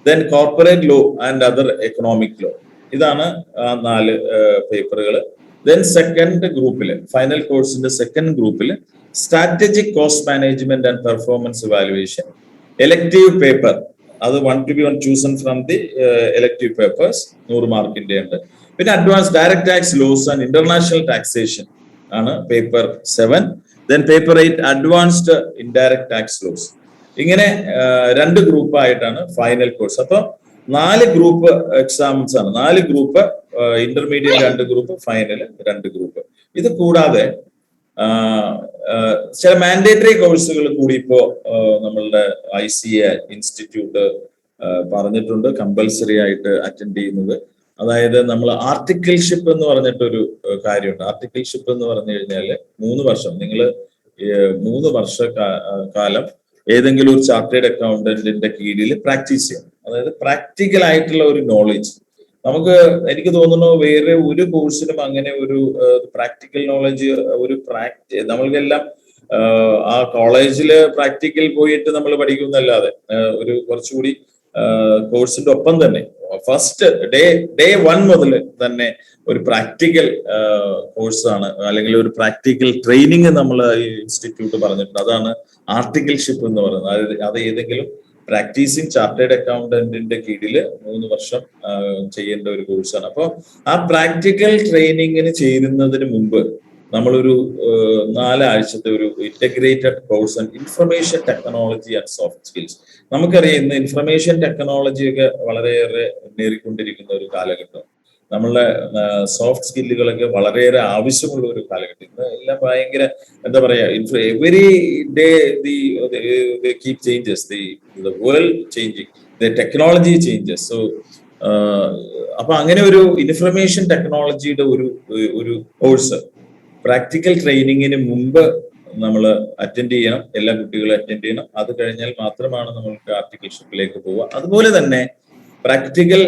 then corporate law and other economic law. ഇതാണ് 4 പേപ്പറുകൾ. ദെൻ സെക്കൻഡ് ഗ്രൂപ്പില്, ഫൈനൽ കോഴ്സിന്റെ സെക്കൻഡ് ഗ്രൂപ്പില് strategic cost management and performance evaluation, elective paper, അത് 1 to be chosen from the elective papers, 100 മാർക്കിന്റെ ഉണ്ട്. പിന്നെ advance direct tax laws and international taxation ആണ് paper 7. Then paper 8 advanced indirect tax laws. ഇങ്ങനെ 2 group ആയിട്ടാണ് final course. അപ്പൊ 4 group exams ആണ്. 4 group, intermediate 2 group, final 2 group. ഇത് കൂടാതെ ചില മാൻഡേറ്ററി കോഴ്സുകൾ കൂടി ഇപ്പോ നമ്മളുടെ ICA ഇൻസ്റ്റിറ്റ്യൂട്ട് പറഞ്ഞിട്ടുണ്ട് കമ്പൽസറി ആയിട്ട് അറ്റൻഡ് ചെയ്യുന്നത്. അതായത് നമ്മൾ ആർട്ടിക്കിൾഷിപ്പ് എന്ന് പറഞ്ഞിട്ടൊരു കാര്യമുണ്ട്. ആർട്ടിക്കിൾഷിപ്പ് എന്ന് പറഞ്ഞു കഴിഞ്ഞാല് 3 വർഷം നിങ്ങൾ 3 വർഷ കാലം ഏതെങ്കിലും ഒരു ചാർട്ടേഡ് അക്കൗണ്ടന്റിന്റെ കീഴിൽ പ്രാക്ടീസ് ചെയ്യണം. അതായത് പ്രാക്ടിക്കൽ ആയിട്ടുള്ള ഒരു നോളജ്. എനിക്ക് തോന്നുന്നു വേറെ ഒരു കോഴ്സിനും അങ്ങനെ ഒരു പ്രാക്ടിക്കൽ നോളജ് നമ്മൾക്കെല്ലാം ആ കോളേജില് പ്രാക്ടിക്കൽ പോയിട്ട് നമ്മൾ പഠിക്കുന്നല്ലാതെ ഒരു കുറച്ചുകൂടി കോഴ്സിന്റെ ഒപ്പം തന്നെ ഫസ്റ്റ് ഡേ 1 മുതൽ തന്നെ ഒരു പ്രാക്ടിക്കൽ കോഴ്സാണ് അല്ലെങ്കിൽ ഒരു പ്രാക്ടിക്കൽ ട്രെയിനിങ് നമ്മൾ ഈ ഇൻസ്റ്റിറ്റ്യൂട്ട് പറഞ്ഞിട്ടുണ്ട്. അതാണ് ആർട്ടിക്കിൾഷിപ്പ് എന്ന് പറയുന്നത്. അത് ഏതെങ്കിലും പ്രാക്ടീസിങ് ചാർട്ടേഡ് അക്കൗണ്ടന്റിന്റെ കീഴിൽ 3 വർഷം ചെയ്യേണ്ട ഒരു കോഴ്സാണ്. അപ്പോൾ ആ പ്രാക്ടിക്കൽ ട്രെയിനിങ്ങിന് ചേരുന്നതിന് മുമ്പ് നമ്മളൊരു 4 ആഴ്ചത്തെ ഒരു integrated course and information technology and soft skills. നമുക്കറിയാം ഇന്ന് ഇൻഫർമേഷൻ ടെക്നോളജി ഒക്കെ വളരെയേറെ മുന്നേറിക്കൊണ്ടിരിക്കുന്ന ഒരു കാലഘട്ടം. നമ്മളുടെ സോഫ്റ്റ് സ്കില്ലുകളൊക്കെ വളരെയേറെ ആവശ്യമുള്ള ഒരു കാലഘട്ടം. ഇന്ന് എല്ലാം ഭയങ്കര എന്താ പറയാ, every day the keep changes, the world changing, the technology changes. So അപ്പൊ അങ്ങനെ ഒരു ഇൻഫർമേഷൻ ടെക്നോളജിയുടെ ഒരു കോഴ്സ് പ്രാക്ടിക്കൽ ട്രെയിനിങ്ങിന് മുമ്പ് നമ്മൾ അറ്റൻഡ് ചെയ്യണം. എല്ലാ കുട്ടികളും അറ്റൻഡ് ചെയ്യണം. അത് കഴിഞ്ഞാൽ മാത്രമാണ് നമ്മൾക്ക് ആർട്ടിക്കിൾഷിപ്പിലേക്ക് പോവുക. അതുപോലെ തന്നെ practical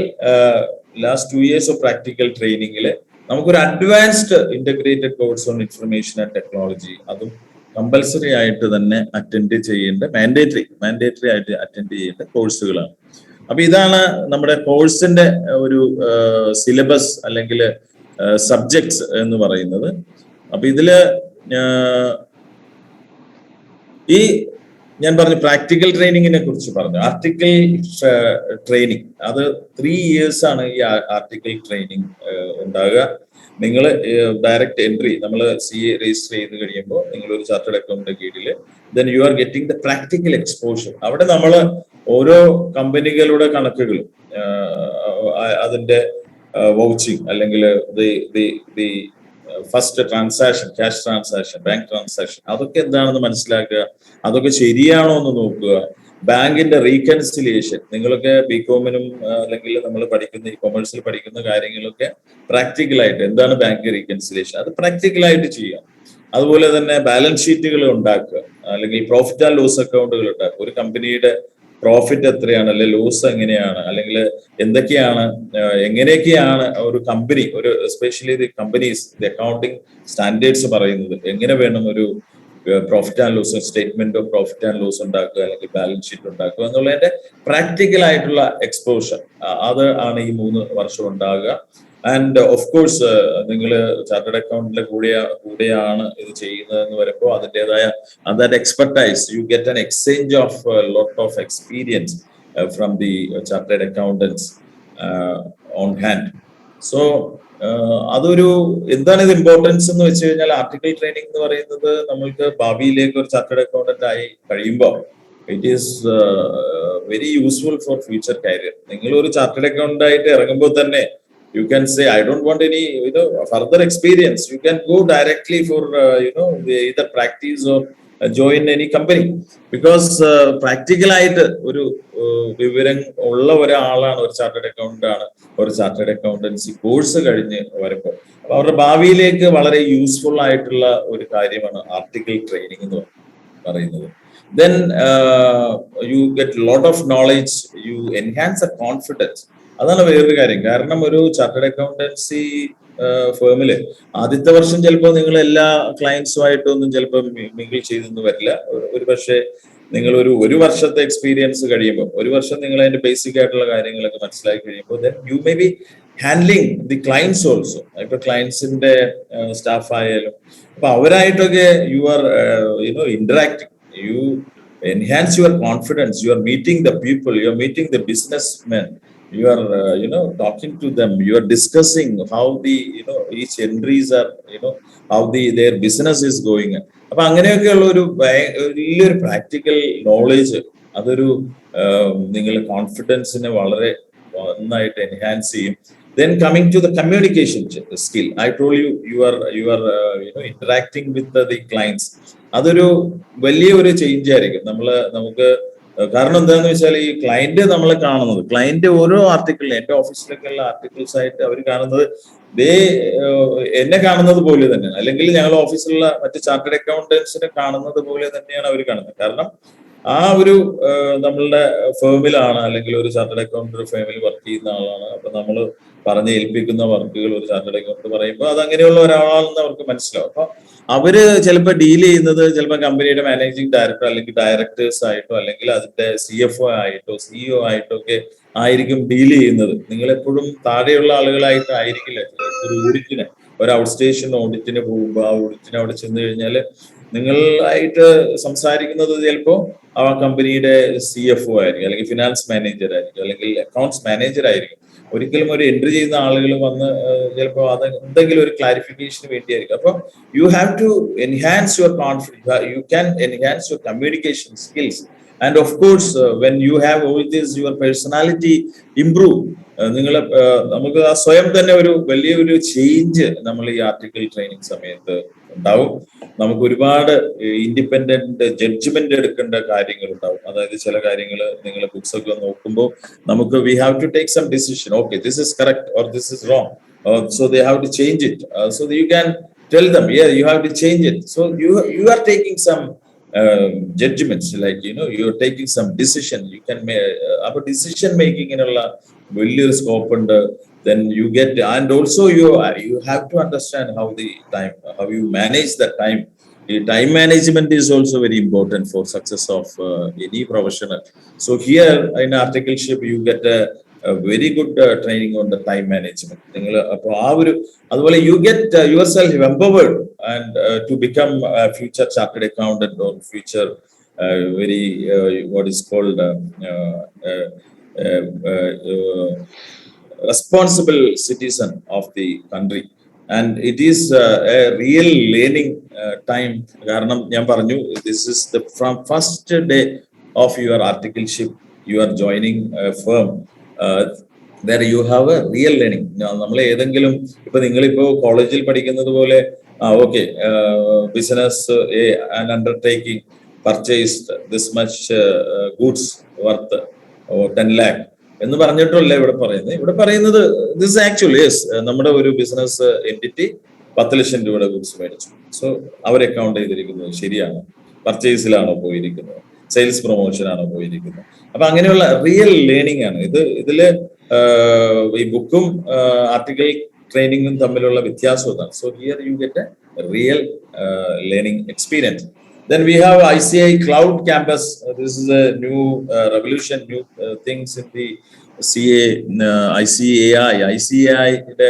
last 2 years of practical ട്രെയിനിങ്ങിൽ നമുക്കൊരു advanced integrated course on information and technology അതും കമ്പൽസറി ആയിട്ട് തന്നെ അറ്റൻഡ് ചെയ്യേണ്ട മാൻഡേറ്ററി ആയിട്ട് അറ്റൻഡ് ചെയ്യേണ്ട കോഴ്സുകളാണ്. അപ്പൊ ഇതാണ് നമ്മുടെ കോഴ്സിന്റെ ഒരു സിലബസ് അല്ലെങ്കിൽ സബ്ജക്ട്സ് എന്ന് പറയുന്നത്. അപ്പൊ ഇതില് ഈ ഞാൻ പറഞ്ഞു പ്രാക്ടിക്കൽ ട്രെയിനിങ്ങിനെ കുറിച്ച് പറഞ്ഞു. ആർട്ടിക്കിൾ ട്രെയിനിങ് അത് 3 years ആണ് ഈ ആർട്ടിക്കിൾ ട്രെയിനിങ് ഉണ്ടാകുക. നിങ്ങൾ ഡയറക്റ്റ് എൻട്രി നമ്മൾ CA രജിസ്റ്റർ ചെയ്ത് കഴിയുമ്പോൾ നിങ്ങൾ ഒരു ചാർട്ടേഡ് അക്കൗണ്ടിന്റെ കീഴിൽ then you are getting the practical exposure. അവിടെ നമ്മൾ ഓരോ കമ്പനികളുടെ കണക്കുകളും അതിന്റെ വൗച്ചിങ് അല്ലെങ്കിൽ the first transaction, cash transaction, bank transaction, അതൊക്കെ എന്താണെന്ന് മനസ്സിലാക്കുക. അതൊക്കെ ശരിയാണോ എന്ന് നോക്കുക. ബാങ്കിന്റെ റീകൺസിലിയേഷൻ, നിങ്ങളൊക്കെ ബികോമിനും അല്ലെങ്കിൽ നമ്മൾ പഠിക്കുന്ന ഈ കൊമേഴ്സിൽ പഠിക്കുന്ന കാര്യങ്ങളൊക്കെ പ്രാക്ടിക്കലായിട്ട് എന്താണ് ബാങ്ക് റീകൺസിലിയേഷൻ, അത് പ്രാക്ടിക്കലായിട്ട് ചെയ്യുക. അതുപോലെ തന്നെ ബാലൻസ് ഷീറ്റുകൾ ഉണ്ടാക്കുക അല്ലെങ്കിൽ പ്രോഫിറ്റ് ആൻഡ് ലോസ് അക്കൗണ്ടുകൾ ഉണ്ടാക്കുക. ഒരു കമ്പനിയുടെ പ്രോഫിറ്റ് എത്രയാണ്, അല്ലെ ലോസ് എങ്ങനെയാണ്, അല്ലെങ്കിൽ എങ്ങനെയൊക്കെയാണ് ഒരു കമ്പനി, ഒരു especially the companies the accounting standards പറയുന്നത് എങ്ങനെ വേണം ഒരു profit and loss statement of profit and loss ഉണ്ടാക്കുക അല്ലെങ്കിൽ ബാലൻസ് ഷീറ്റ് ഉണ്ടാക്കുക എന്നുള്ളതിന്റെ പ്രാക്ടിക്കൽ ആയിട്ടുള്ള എക്സ്പോഷർ അത് ആണ് ഈ 3 വർഷം ഉണ്ടാകുക. ആൻഡ് ഓഫ് കോഴ്സ് നിങ്ങൾ ചാർട്ടേഡ് അക്കൗണ്ടിന്റെ കൂടെയാണ് ഇത് ചെയ്യുന്നതെന്ന് വരുമ്പോൾ അതിൻ്റെതായ that expertise you get an exchange of lot of experience from the chartered accountants on hand. So അതൊരു എന്താണ് ഇത് ഇമ്പോർട്ടൻസ് എന്ന് വെച്ച് കഴിഞ്ഞാൽ ആർട്ടിക്കിൾ ട്രെയിനിങ് എന്ന് പറയുന്നത് നമ്മൾക്ക് ഭാവിയിലേക്ക് ഒരു ചാർട്ടേഡ് അക്കൗണ്ടന്റ് ആയി കഴിയുമ്പോൾ it is very useful for future career. നിങ്ങൾ ഒരു ചാർട്ടേഡ് അക്കൗണ്ടന്റ് ആയിട്ട് ഇറങ്ങുമ്പോൾ തന്നെ you can say I don't want any further experience. You can go directly for either practice or join any company because practical ആയിട്ട് ഒരു വിവരം ഉള്ള ഒരാളാണ് ഒരു ചാർട്ടേഡ് അക്കൗണ്ടന്റ് ആണ് ഒരു ചാർട്ടേഡ് അക്കൗണ്ടൻസി കോഴ്സ് കഴിഞ്ഞ് വരുമ്പോൾ. അപ്പൊ അവരുടെ ഭാവിയിലേക്ക് വളരെ യൂസ്ഫുൾ ആയിട്ടുള്ള ഒരു കാര്യമാണ് ആർട്ടിക്കിൾ ട്രെയിനിങ് എന്ന് പറയുന്നത്. Then you get lot of knowledge, you enhance the confidence. അതാണ് വേറൊരു കാര്യം. കാരണം ഒരു ചാർട്ടേഡ് അക്കൗണ്ടൻസി ഫേമില് ആദ്യത്തെ വർഷം ചിലപ്പോൾ നിങ്ങൾ എല്ലാ ക്ലയൻസുമായിട്ടൊന്നും ചിലപ്പോൾ മിങ്കിൾ ചെയ്തെന്ന് വരില്ല. ഒരു പക്ഷേ നിങ്ങൾ ഒരു വർഷത്തെ എക്സ്പീരിയൻസ് കഴിയുമ്പോൾ, ഒരു വർഷം നിങ്ങൾ അതിന്റെ ബേസിക് ആയിട്ടുള്ള കാര്യങ്ങളൊക്കെ മനസ്സിലാക്കി കഴിയുമ്പോൾ then you may be handling the clients also. ഇപ്പൊ ക്ലയൻസിന്റെ സ്റ്റാഫ് ആയാലും അപ്പൊ അവരായിട്ടൊക്കെ you are interacting, you enhance your confidence, you are meeting the people, you are meeting the businessmen, you are talking to them, you are discussing how the each entries are, how their business is going. അപ്പൊ അങ്ങനെയൊക്കെയുള്ള ഒരു വലിയൊരു practical knowledge അതൊരു നിങ്ങളുടെ കോൺഫിഡൻസിനെ വളരെ നന്നായിട്ട് enhance ചെയ്യും. Then coming to the communication skill, I told you, you are interacting with the clients. അതൊരു വലിയൊരു ചേഞ്ച് ആയിരിക്കും. നമുക്ക് കാരണം എന്താണെന്ന് വെച്ചാൽ ഈ ക്ലയന്റ് നമ്മളെ കാണുന്നത്, ക്ലയന്റ് ഓരോ ആർട്ടിക്കിളിലും, എന്റെ ഓഫീസിലൊക്കെയുള്ള ആർട്ടിക്കിൾസ് ആയിട്ട് അവർ കാണുന്നത് എന്നെ കാണുന്നത് പോലെ തന്നെ, അല്ലെങ്കിൽ ഞങ്ങളുടെ ഓഫീസിലുള്ള മറ്റ് ചാർട്ടേഡ് അക്കൗണ്ടൻസിനെ കാണുന്നത് പോലെ തന്നെയാണ് അവർ കാണുന്നത്. കാരണം ആ ഒരു നമ്മളുടെ ഫേമിലാണ്, അല്ലെങ്കിൽ ഒരു ചാർട്ടേഡ് അക്കൗണ്ടന്റ് ഫേമിൽ വർക്ക് ചെയ്യുന്ന ആളാണ്. അപ്പൊ നമ്മൾ പറഞ്ഞ് ഏൽപ്പിക്കുന്ന വർക്കുകൾ ഒരു ചാർട്ടേഡ് അക്കൗണ്ടന്റ് പറയുമ്പോൾ അത് അങ്ങനെയുള്ള ഒരാളാണെന്ന് അവർക്ക് മനസ്സിലാവും. അപ്പൊ അവര് ചിലപ്പോൾ ഡീൽ ചെയ്യുന്നത് ചിലപ്പോൾ കമ്പനിയുടെ മാനേജിംഗ് ഡയറക്ടർ അല്ലെങ്കിൽ ഡയറക്ടേഴ്സ് ആയിട്ടോ അല്ലെങ്കിൽ അതിന്റെ CFO ആയിട്ടോ CEO ആയിട്ടോ ഒക്കെ ആയിരിക്കും ഡീൽ ചെയ്യുന്നത്. നിങ്ങളെപ്പോഴും താഴെയുള്ള ആളുകളായിട്ട് ആയിരിക്കില്ല. ഒരു ഓഡിറ്റിന്, ഒരു ഔട്ട് സ്റ്റേഷൻ ഓഡിറ്റിന് പോകുമ്പോൾ ആ ഓഡിറ്റിന് അവിടെ ചെന്ന് കഴിഞ്ഞാൽ നിങ്ങളായിട്ട് സംസാരിക്കുന്നത് ചിലപ്പോൾ ആ കമ്പനിയുടെ CFO ആയിരിക്കും, അല്ലെങ്കിൽ ഫിനാൻസ് മാനേജർ ആയിരിക്കും, അല്ലെങ്കിൽ അക്കൗണ്ട്സ് മാനേജർ ആയിരിക്കും. ഒരിക്കലും ഒരു എൻട്രി ചെയ്യുന്ന ആളുകൾ വന്ന് ചിലപ്പോൾ അത് എന്തെങ്കിലും ഒരു ക്ലാരിഫിക്കേഷന് വേണ്ടിയായിരിക്കും. അപ്പൊ you have to enhance your confidence, you can enhance your communication skills, and of course when you have all this your personality improve. നിങ്ങൾ നമുക്ക് ആ സ്വയം തന്നെ ഒരു വലിയൊരു ചേഞ്ച് നമ്മൾ ഈ ആർട്ടിക്കിൾ ട്രെയിനിങ് സമയത്ത് ഉണ്ടാവും. നമുക്ക് ഒരുപാട് ഇൻഡിപെൻഡന്റ് ജഡ്ജ്മെന്റ് എടുക്കേണ്ട കാര്യങ്ങൾ ഉണ്ടാവും. അതായത് ചില കാര്യങ്ങൾ നിങ്ങൾ ബുക്സ് ഒക്കെ നോക്കുമ്പോൾ നമുക്ക് we have to take some decision, okay this is correct or this is wrong, so they have to change it, so you can tell them yeah you have to change it. So you are taking some judgments, like you are taking some decision. You can make decision making in വലിയൊരു scope ഉണ്ട്. Then you get, and also you have to understand how you manage the time. The time management is also very important for success of any professional. So here in articleship you get a very good training on the time management. നിങ്ങൾ അപ്പോൾ ആ ഒരു അതുപോലെ you get yourself empowered and to become a future chartered accountant or future very what is called responsible citizen of the country. And it is a real learning time. കാരണം ഞാൻ പറഞ്ഞു, this is the from first day of your articleship you are joining a firm, there you have a real learning. നമ്മൾ ഏതെങ്കിലും ഇപ്പൊ നിങ്ങളിപ്പോ കോളേജിൽ പഠിക്കുന്നത് പോലെ okay business an undertaking purchased this much goods worth 10 lakh എന്ന് പറഞ്ഞിട്ടല്ല ഇവിടെ പറയുന്നത്. ഇവിടെ പറയുന്നത് ദിസ് ആക്ച്വലി യെസ്, നമ്മുടെ ഒരു ബിസിനസ് എൻറ്റിറ്റി 10 ലക്ഷം രൂപയുടെ ഗുഡ്സ് മേടിച്ചു. സോ അവർ അക്കൗണ്ട് ചെയ്തിരിക്കുന്നത് ശരിയാണ്, പർച്ചേസിലാണോ പോയിരിക്കുന്നത്, സെയിൽസ് പ്രൊമോഷൻ ആണോ പോയിരിക്കുന്നത്. അപ്പൊ അങ്ങനെയുള്ള റിയൽ ലേണിംഗ് ആണ് ഇത്. ഇതില് ഈ ബുക്കും ആർട്ടിക്കിൾ ട്രെയിനിങ്ങും തമ്മിലുള്ള വ്യത്യാസം അതാണ്. So here you get A real learning experience. Then we have ICAI Cloud Campus. This is a new revolution, new things in the ICAI. ICAI-യുടെ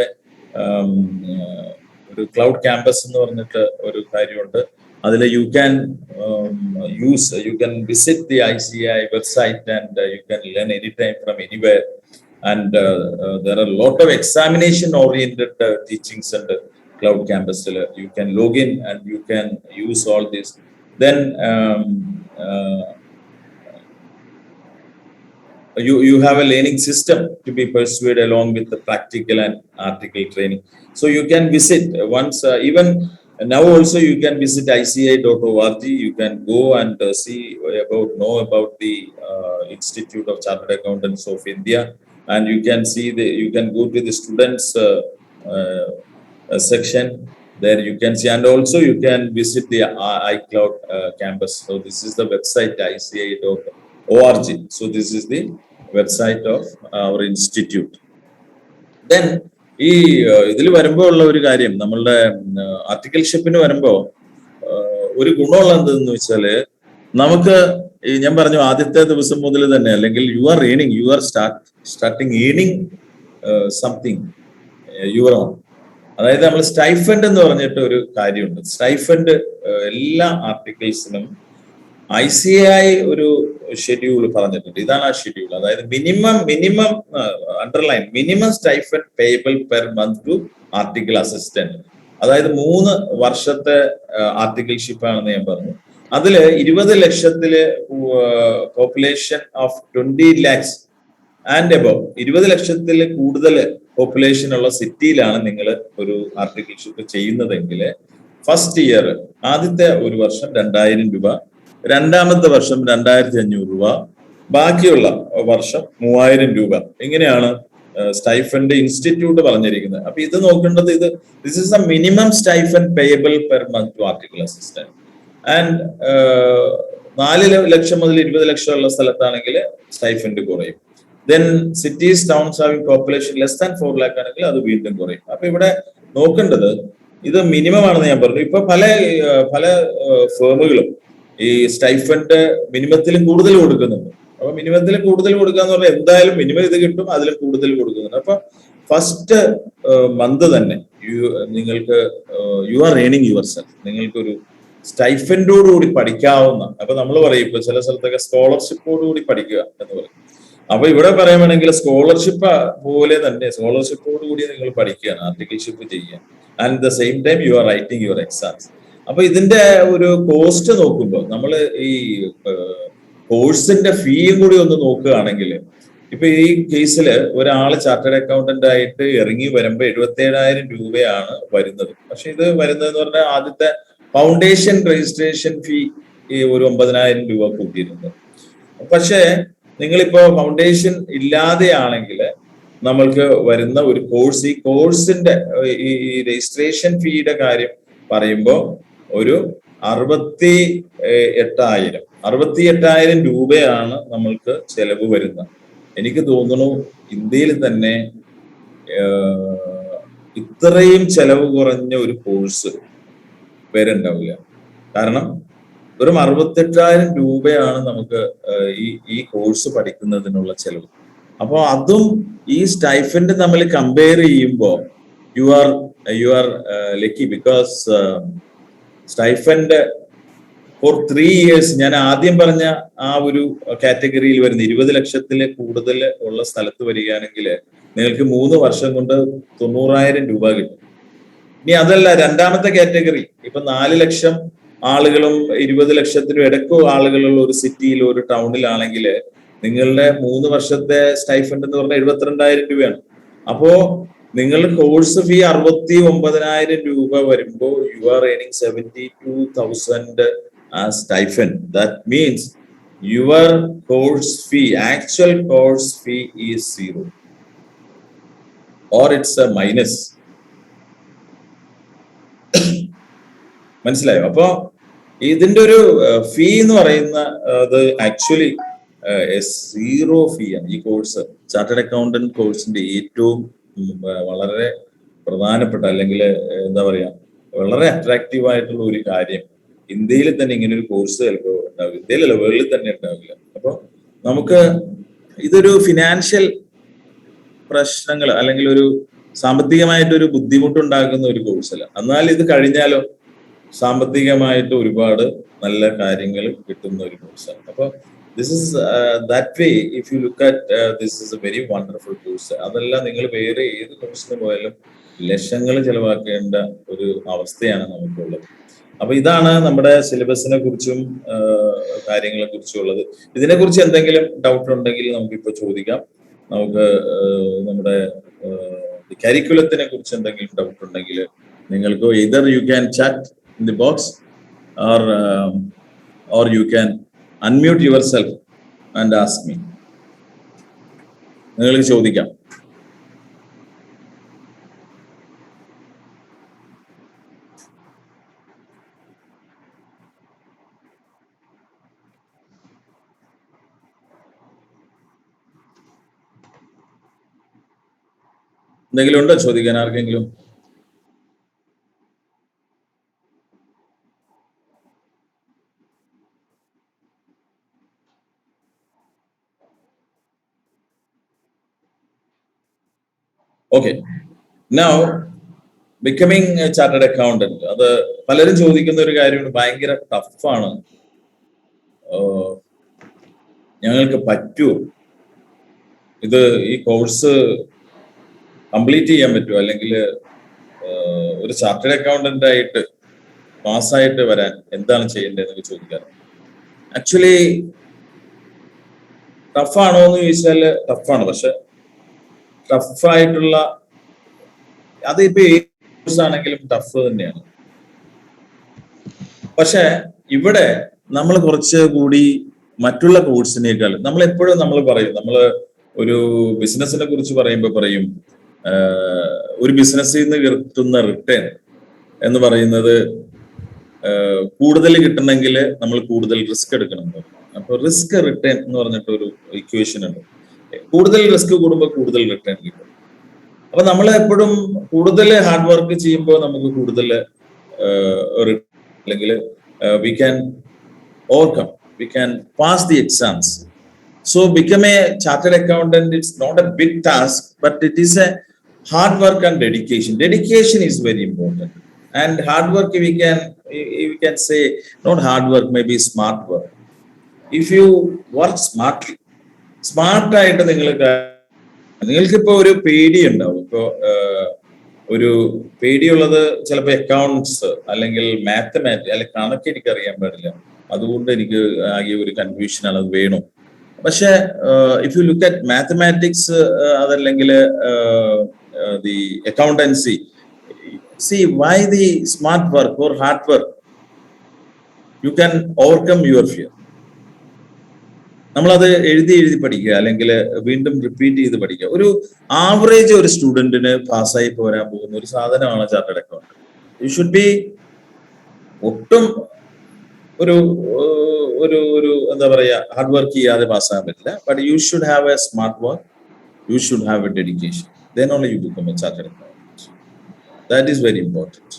ഒരു ക്ലൗഡ് ക്യാമ്പസ് എന്ന് പറഞ്ഞിട്ട് ഒരു കാര്യമുണ്ട്. അതിൽ you can visit the ICAI website and you can learn anytime from anywhere. And there are a lot of examination oriented teachings and cloud campus. You can log in and you can use all this. Then you have a learning system to be pursued along with the practical and article training. So you can visit once, even now also you can visit ICAI.org. You can go and know about the Institute of Chartered Accountants of India, and you can go to the students section. There you can see, and also you can visit the iCloud campus. So this is the website ICAI.org. So this is the website of our institute. Then ഈ ഇതിൽ വരുമ്പോൾ ഉള്ള ഒരു കാര്യം, നമ്മളുടെ ആർട്ടിക്കിൾഷിപ്പിന് വരുമ്പോൾ ഒരു ഗുണമുള്ള എന്തെന്ന് വെച്ചാല് നമുക്ക് ഞാൻ പറഞ്ഞു ആദ്യത്തെ ദിവസം മുതൽ തന്നെ, അല്ലെങ്കിൽ യു ആർ സ്റ്റാർട്ടിങ് ഏണിങ് സംതിങ് യുവർ ഓൺ. അതായത് നമ്മൾ സ്റ്റൈഫൻഡ് എന്ന് പറഞ്ഞിട്ട് ഒരു കാര്യമുണ്ട്. സ്റ്റൈഫൻഡ് എല്ലാ ആർട്ടിക്കിൾസിനും ICAI ഒരു ഷെഡ്യൂൾ പറഞ്ഞിട്ടുണ്ട്. ഇതാണ് ആ ഷെഡ്യൂൾ. അതായത് minimum underline minimum stipend payable per month to article assistant. അതായത് 3 വർഷത്തെ ആർട്ടിക്കിൾഷിപ്പ് ആണെന്ന് ഞാൻ പറഞ്ഞു. അതില് 20 ലക്ഷത്തില് population of 20 lakhs and above, 20 ലക്ഷത്തിൽ കൂടുതൽ പോപ്പുലേഷൻ ഉള്ള സിറ്റിയിലാണ് നിങ്ങൾ ഒരു ആർട്ടിക്കിൾഷിപ്പ് ചെയ്യുന്നതെങ്കിൽ ഫസ്റ്റ് ഇയർ ആദ്യത്തെ ഒരു വർഷം 2000 രൂപ, രണ്ടാമത്തെ വർഷം 2500 രൂപ, ബാക്കിയുള്ള വർഷം 3000 രൂപ. ഇങ്ങനെയാണ് സ്റ്റൈഫൻഡ് ഇൻസ്റ്റിറ്റ്യൂട്ട് പറഞ്ഞിരിക്കുന്നത്. അപ്പൊ ഇത് നോക്കേണ്ടത് this is the minimum stipend payable per month to article assistant. And 4 ലക്ഷം മുതൽ 20 ലക്ഷം ഉള്ള സ്ഥലത്താണെങ്കിൽ സ്റ്റൈഫൻഡ് കുറയും. Then cities towns having population less than 4 lakh ആണെങ്കിൽ അത് വീണ്ടും കുറയും. അപ്പൊ ഇവിടെ നോക്കേണ്ടത് ഇത് മിനിമം ആണെന്ന് ഞാൻ പറഞ്ഞു. ഇപ്പൊ പല ഫേമുകളും ഈ സ്റ്റൈഫൻഡ് മിനിമത്തിലും കൂടുതൽ കൊടുക്കുന്നുണ്ട്. അപ്പൊ മിനിമത്തിൽ കൂടുതൽ കൊടുക്കാന്ന് പറഞ്ഞാൽ എന്തായാലും മിനിമം ഇത് കിട്ടും, അതിലും കൂടുതൽ കൊടുക്കുന്നുണ്ട്. അപ്പൊ ഫസ്റ്റ് മന്ത് തന്നെ നിങ്ങൾക്ക് യു ആർ ഏണിങ് യുവർ സെൽഫ്, നിങ്ങൾക്കൊരു സ്റ്റൈഫൻഡോടുകൂടി പഠിക്കാവുന്ന, അപ്പൊ നമ്മൾ പറയും ഇപ്പൊ ചില സ്ഥലത്തൊക്കെ സ്കോളർഷിപ്പോടുകൂടി പഠിക്കുക എന്ന് പറയും. അപ്പൊ ഇവിടെ പറയുകയാണെങ്കിൽ സ്കോളർഷിപ്പ് പോലെ തന്നെ സ്കോളർഷിപ്പോടുകൂടി നിങ്ങൾ പഠിക്കുകയാണ്, ആർട്ടിക്കിൾഷിപ്പ് ചെയ്യുക. And the same time you are writing your exams. അപ്പൊ ഇതിന്റെ ഒരു കോസ്റ്റ് നോക്കുമ്പോൾ നമ്മൾ ഈ കോഴ്സിന്റെ ഫീയും കൂടി ഒന്ന് നോക്കുകയാണെങ്കിൽ ഇപ്പൊ ഈ കേസിൽ ഒരാള് ചാർട്ടേഡ് അക്കൗണ്ടന്റ് ആയിട്ട് ഇറങ്ങി വരുമ്പോൾ 77,000 രൂപയാണ് വരുന്നത്. പക്ഷെ ഇത് വരുന്നതെന്ന് പറഞ്ഞാൽ ആദ്യത്തെ ഫൗണ്ടേഷൻ രജിസ്ട്രേഷൻ ഫീ ഒരു 9,000 രൂപ കൂട്ടിയിട്ടുണ്ട്. പക്ഷേ നിങ്ങളിപ്പോ ഫൗണ്ടേഷൻ ഇല്ലാതെയാണെങ്കിൽ നമ്മൾക്ക് വരുന്ന ഒരു കോഴ്സ്, ഈ കോഴ്സിന്റെ ഈ രജിസ്ട്രേഷൻ ഫീയുടെ കാര്യം പറയുമ്പോൾ ഒരു 68,000 രൂപയാണ് നമ്മൾക്ക് ചെലവ് വരുന്നത്. എനിക്ക് തോന്നുന്നു ഇന്ത്യയിൽ തന്നെ ഇത്രയും ചെലവ് കുറഞ്ഞ ഒരു കോഴ്സ് വേറെ ഉണ്ടാവില്ല. കാരണം വെറും 68,000 രൂപയാണ് നമുക്ക് ഈ കോഴ്സ് പഠിക്കുന്നതിനുള്ള ചെലവ്. അപ്പോൾ അതും ഈ സ്റ്റൈഫൻഡ് തമ്മിൽ കമ്പയർ ചെയ്യുമ്പോൾ you are lucky, because stipend for 3 years, ഞാൻ ആദ്യം പറഞ്ഞ ആ ഒരു കാറ്റഗറിയിൽ വരുന്ന 20 ലക്ഷത്തിൽ കൂടുതൽ ഉള്ള സ്ഥലത്ത് വരികയാണെങ്കിൽ നിങ്ങൾക്ക് 3 വർഷം കൊണ്ട് 90,000 രൂപ കിട്ടും. ഇനി അതല്ല, രണ്ടാമത്തെ കാറ്റഗറി ഇപ്പൊ 4 ലക്ഷം ആളുകളും 20 ലക്ഷത്തിനും ഇടയ്ക്കോ ആളുകളുള്ള ഒരു സിറ്റിയിൽ, ഒരു ടൗണിലാണെങ്കിൽ നിങ്ങളുടെ 3 വർഷത്തെ സ്റ്റൈഫൻഡ് എന്ന് പറഞ്ഞാൽ 72,000 രൂപയാണ്. അപ്പോ നിങ്ങളുടെ കോഴ്സ് ഫീ 69,000 രൂപ വരുമ്പോൾ you R earning 72,000 stipend. That means your course fee, actual course fee is 0 or it's a minus. മനസ്സിലായോ? അപ്പോ ഇതിന്റെ ഒരു ഫീ എന്ന് പറയുന്ന അത് ആക്ച്വലി 0 ഫീ ആണ്. ഈ കോഴ്സ് ചാർട്ടേഡ് അക്കൗണ്ടന്റ് കോഴ്സിന്റെ ഏറ്റവും വളരെ പ്രധാനപ്പെട്ട, അല്ലെങ്കിൽ എന്താ പറയാ, വളരെ അട്രാക്റ്റീവ് ആയിട്ടുള്ള ഒരു കാര്യം ഇന്ത്യയിൽ തന്നെ ഇങ്ങനെ ഒരു കോഴ്സ് ചിലപ്പോൾ ഉണ്ടാവില്ല. ഇന്ത്യയിലല്ല, വേൾഡിൽ തന്നെ ഉണ്ടാവില്ല. അപ്പൊ നമുക്ക് ഇതൊരു ഫിനാൻഷ്യൽ പ്രശ്നങ്ങൾ അല്ലെങ്കിൽ ഒരു സാമ്പത്തികമായിട്ടൊരു ബുദ്ധിമുട്ടുണ്ടാക്കുന്ന ഒരു കോഴ്സല്ല. എന്നാൽ ഇത് കഴിഞ്ഞാലോ സാമ്പത്തികമായിട്ട് ഒരുപാട് നല്ല കാര്യങ്ങൾ കിട്ടുന്ന ഒരു കോഴ്സാണ്. അപ്പൊ this is that way if you look at this is A very wonderful course. അതല്ല, നിങ്ങൾ വേറെ ഏത് കോഴ്സിന് പോയാലും ലക്ഷങ്ങൾ ചെലവാക്കേണ്ട ഒരു അവസ്ഥയാണ് നമുക്കുള്ളത്. അപ്പൊ ഇതാണ് നമ്മുടെ സിലബസിനെ കുറിച്ചും കാര്യങ്ങളെ കുറിച്ചും ഉള്ളത്. ഇതിനെക്കുറിച്ച് എന്തെങ്കിലും ഡൗട്ട് ഉണ്ടെങ്കിൽ നമുക്കിപ്പോ ചോദിക്കാം. നമുക്ക് നമ്മുടെ കരിക്കുലത്തിനെ കുറിച്ച് എന്തെങ്കിലും ഡൗട്ട് ഉണ്ടെങ്കിൽ നിങ്ങൾക്ക് either you can chat in the box or you can unmute yourself and ask me. നിങ്ങൾക്ക് ചോദിക്കാം. എന്തെങ്കിലും ഉണ്ടോ ചോദിക്കാൻ ആർക്കെങ്കിലും? Okay, now becoming A chartered accountant, അത് പലരും ചോദിക്കുന്ന ഒരു കാര്യമാണ്. ഭയങ്കര ടഫാണ്, ഞങ്ങൾക്ക് പറ്റുമോ ഇത്, ഈ കോഴ്സ് കംപ്ലീറ്റ് ചെയ്യാൻ പറ്റുമോ, അല്ലെങ്കിൽ ഒരു ചാർട്ടേഡ് അക്കൗണ്ടന്റ് ആയിട്ട് പാസ്സായിട്ട് വരാൻ എന്താണ് ചെയ്യേണ്ടതെന്നൊക്കെ ചോദിക്കാറ്. ആക്ച്വലി ടഫാണോ എന്ന് ചോദിച്ചാൽ ടഫാണ്. പക്ഷെ ടഫായിട്ടുള്ള അതിപ്പോ ഏത് കോഴ്സ് ആണെങ്കിലും ടഫ് തന്നെയാണ്. പക്ഷെ ഇവിടെ നമ്മൾ കുറച്ച് കൂടി മറ്റുള്ള കോഴ്സിനേക്കാൾ നമ്മൾ എപ്പോഴും നമ്മൾ പറയും, നമ്മൾ ഒരു ബിസിനസിനെ കുറിച്ച് പറയുമ്പോൾ പറയും ഒരു ബിസിനസ്സിൽ നിന്ന് കിട്ടുന്ന റിട്ടേൺ എന്ന് പറയുന്നത് കൂടുതൽ കിട്ടണമെങ്കിൽ നമ്മൾ കൂടുതൽ റിസ്ക് എടുക്കണം. അപ്പൊ റിസ്ക് റിട്ടേൺ എന്ന് പറഞ്ഞിട്ട് ഒരു ഇക്വേഷൻ ഉണ്ട്. കൂടുതൽ റിസ്ക് കൂടുമ്പോൾ കൂടുതൽ റിട്ടേൺ കിട്ടും. അപ്പൊ നമ്മൾ എപ്പോഴും കൂടുതൽ ഹാർഡ് വർക്ക് ചെയ്യുമ്പോൾ നമുക്ക് കൂടുതൽ അല്ലെങ്കിൽ we can overcome, we can pass the exams. So become a chartered accountant, it's not a big task, but it is a hard work and dedication. Dedication is very important. And hard work, we can say, not hard work, maybe smart work. If you work smartly, smart ആയിട്ട് നിങ്ങൾക്കിപ്പോ ഒരു പേടി ഉണ്ടാവും. ഇപ്പോ ഒരു പേടിയുള്ളത് ചിലപ്പോൾ accounts അല്ലെങ്കിൽ mathematics അല്ലെങ്കിൽ കണക്ക് എനിക്ക് അറിയാൻ പാടില്ല, അതുകൊണ്ട് എനിക്ക് ആകെ ഒരു കൺഫ്യൂഷനാണ്, അത് വേണം. പക്ഷെ if you look at mathematics അതല്ലെങ്കിൽ the accountancy, see why the smart work or hard work, you can overcome your fear. നമ്മളത് എഴുതി പഠിക്കുക അല്ലെങ്കിൽ വീണ്ടും റിപ്പീറ്റ് ചെയ്ത് പഠിക്കുക. ഒരു ആവറേജ് ഒരു സ്റ്റുഡന്റിന് പാസ്സായി പോരാൻ പോകുന്ന ഒരു സാധനമാണ് chartered account. You should be ഒട്ടും ഒരു ഒരു ഒരു എന്താ പറയാ ഹാർഡ് വർക്ക് ചെയ്യാതെ പാസ്സാകാൻ പറ്റില്ല. But you should have A smart work, U should have A dedication, then only you become a chartered accountant. That is very important.